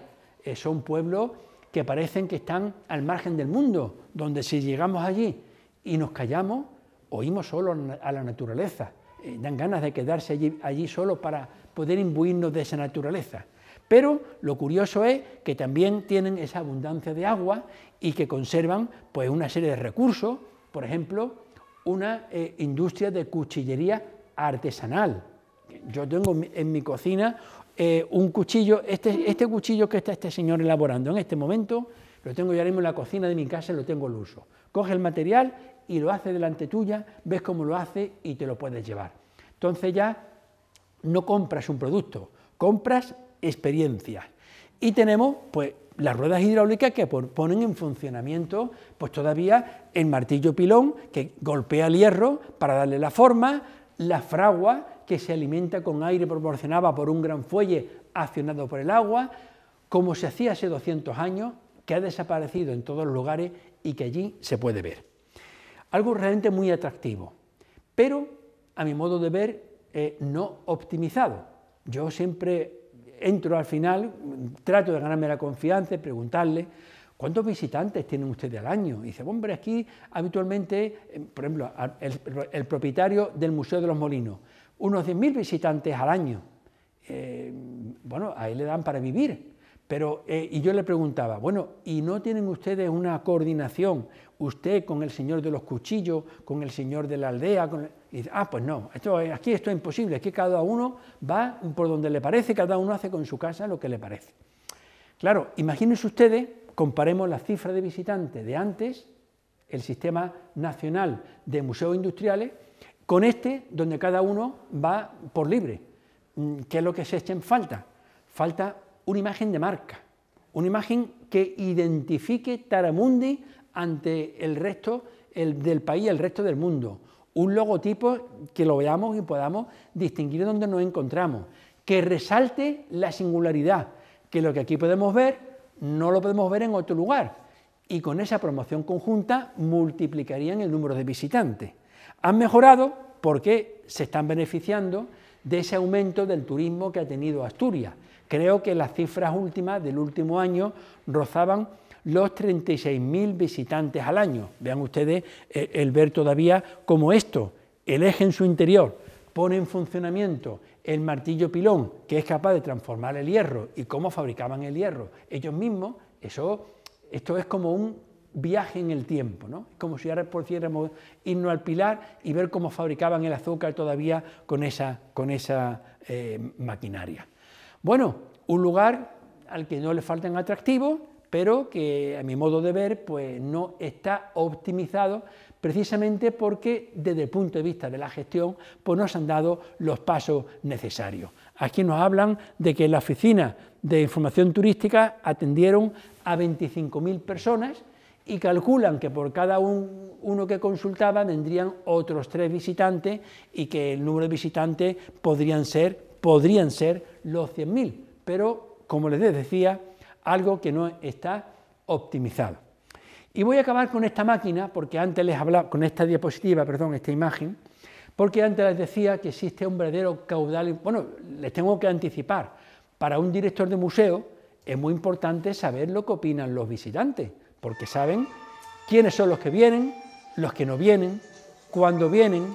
Son pueblos que parecen que están al margen del mundo, donde si llegamos allí y nos callamos, oímos solo a la naturaleza. Dan ganas de quedarse allí solo para poder imbuirnos de esa naturaleza. Pero lo curioso es que también tienen esa abundancia de agua y que conservan pues, una serie de recursos, por ejemplo, una industria de cuchillería artesanal. Yo tengo en mi cocina un cuchillo, este cuchillo que está este señor elaborando en este momento, lo tengo yo ahora mismo en la cocina de mi casa y lo tengo al uso. Coge el material y lo hace delante tuya, ves cómo lo hace y te lo puedes llevar. Entonces ya no compras un producto, compras experiencias. Y tenemos pues las ruedas hidráulicas que ponen en funcionamiento pues todavía el martillo pilón que golpea el hierro para darle la forma, la fragua que se alimenta con aire proporcionada por un gran fuelle accionado por el agua, como se hacía hace 200 años, que ha desaparecido en todos los lugares y que allí se puede ver. Algo realmente muy atractivo, pero a mi modo de ver no optimizado. Yo siempre entro al final, trato de ganarme la confianza y preguntarle ¿cuántos visitantes tienen ustedes al año? Y dice, hombre, aquí habitualmente, por ejemplo, el propietario del Museo de los Molinos, unos 10.000 visitantes al año. Bueno, ahí le dan para vivir. Pero, y yo le preguntaba, bueno, ¿y no tienen ustedes una coordinación, usted con el señor de los cuchillos, con el señor de la aldea? Y dice, pues no, aquí esto es imposible, aquí cada uno va por donde le parece, cada uno hace con su casa lo que le parece. Claro, imagínense ustedes, comparemos las cifras de visitantes de antes, el Sistema Nacional de Museos Industriales, con este, donde cada uno va por libre. ¿Qué es lo que se echa en falta? Falta una imagen de marca, una imagen que identifique Taramundi ante el resto del país, el resto del mundo, un logotipo que lo veamos y podamos distinguir donde nos encontramos, que resalte la singularidad, que lo que aquí podemos ver no lo podemos ver en otro lugar, y con esa promoción conjunta multiplicarían el número de visitantes. Han mejorado porque se están beneficiando de ese aumento del turismo que ha tenido Asturias. Creo que las cifras últimas del último año rozaban los 36.000 visitantes al año. Vean ustedes el ver todavía cómo esto, el eje en su interior, pone en funcionamiento el martillo pilón, que es capaz de transformar el hierro, y cómo fabricaban el hierro ellos mismos. Esto es como un viaje en el tiempo, ¿no? Como si ahora pudiéramos irnos al Pilar y ver cómo fabricaban el azúcar todavía con esa maquinaria. Bueno, un lugar al que no le faltan atractivos, pero que a mi modo de ver pues no está optimizado, precisamente porque desde el punto de vista de la gestión pues no se han dado los pasos necesarios. Aquí nos hablan de que en la oficina de información turística atendieron a 25.000 personas y calculan que por cada uno que consultaba vendrían otros 3 visitantes y que el número de visitantes podrían ser los 100.000, pero como les decía, algo que no está optimizado. Y voy a acabar con esta máquina, porque antes les hablaba, con esta diapositiva, perdón, esta imagen, porque antes les decía que existe un verdadero caudal. Bueno, les tengo que anticipar, para un director de museo es muy importante saber lo que opinan los visitantes, porque saben quiénes son los que vienen, los que no vienen, cuándo vienen,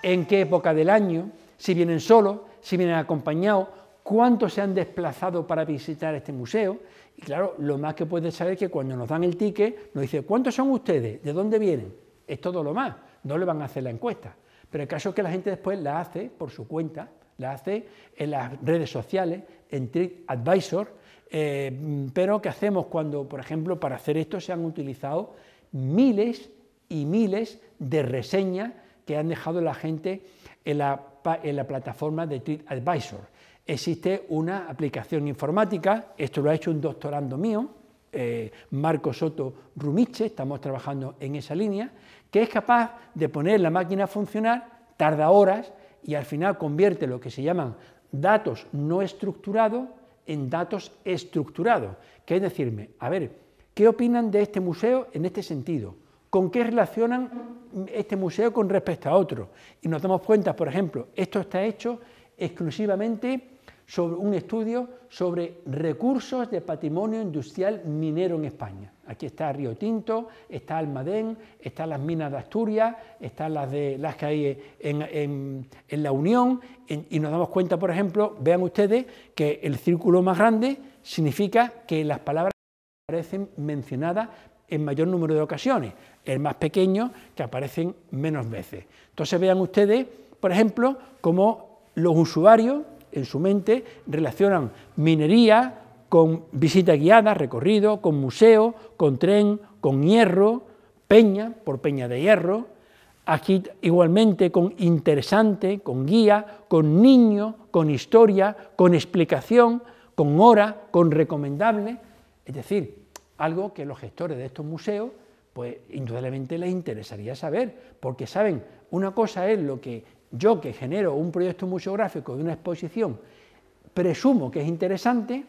en qué época del año, si vienen solos, si vienen acompañados, cuántos se han desplazado para visitar este museo. Y claro, lo más que pueden saber es que cuando nos dan el ticket, nos dice, ¿cuántos son ustedes? ¿De dónde vienen? Es todo lo más, no le van a hacer la encuesta. Pero el caso es que la gente después la hace por su cuenta, la hace en las redes sociales, en TripAdvisor, pero ¿qué hacemos cuando, por ejemplo, para hacer esto se han utilizado miles y miles de reseñas que han dejado la gente en la plataforma de TripAdvisor? Existe una aplicación informática, esto lo ha hecho un doctorando mío, Marco Soto Rumiche, estamos trabajando en esa línea, que es capaz de poner la máquina a funcionar, tarda horas y al final convierte lo que se llaman datos no estructurados en datos estructurados, que es decirme, a ver, ¿qué opinan de este museo en este sentido? ¿Con qué relacionan este museo con respecto a otro? Y nos damos cuenta, por ejemplo, esto está hecho exclusivamente sobre un estudio sobre recursos de patrimonio industrial minero en España. Aquí está Río Tinto, está Almadén, están las minas de Asturias, están las que hay en La Unión, y nos damos cuenta, por ejemplo, vean ustedes que el círculo más grande significa que las palabras aparecen mencionadas en mayor número de ocasiones, el más pequeño que aparecen menos veces. Entonces vean ustedes, por ejemplo, cómo los usuarios en su mente relacionan minería con visita guiada, recorrido, con museo, con tren, con hierro, peña, por peña de hierro, aquí igualmente con interesante, con guía, con niño, con historia, con explicación, con hora, con recomendable, es decir, algo que los gestores de estos museos, pues indudablemente les interesaría saber, porque saben, una cosa es lo que yo, que genero un proyecto museográfico de una exposición, presumo que es interesante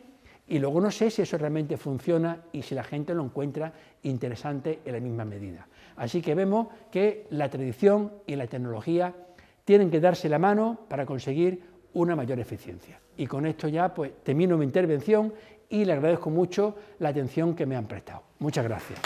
y luego no sé si eso realmente funciona y si la gente lo encuentra interesante en la misma medida. Así que vemos que la tradición y la tecnología tienen que darse la mano para conseguir una mayor eficiencia. Y con esto ya pues termino mi intervención y le agradezco mucho la atención que me han prestado. Muchas gracias.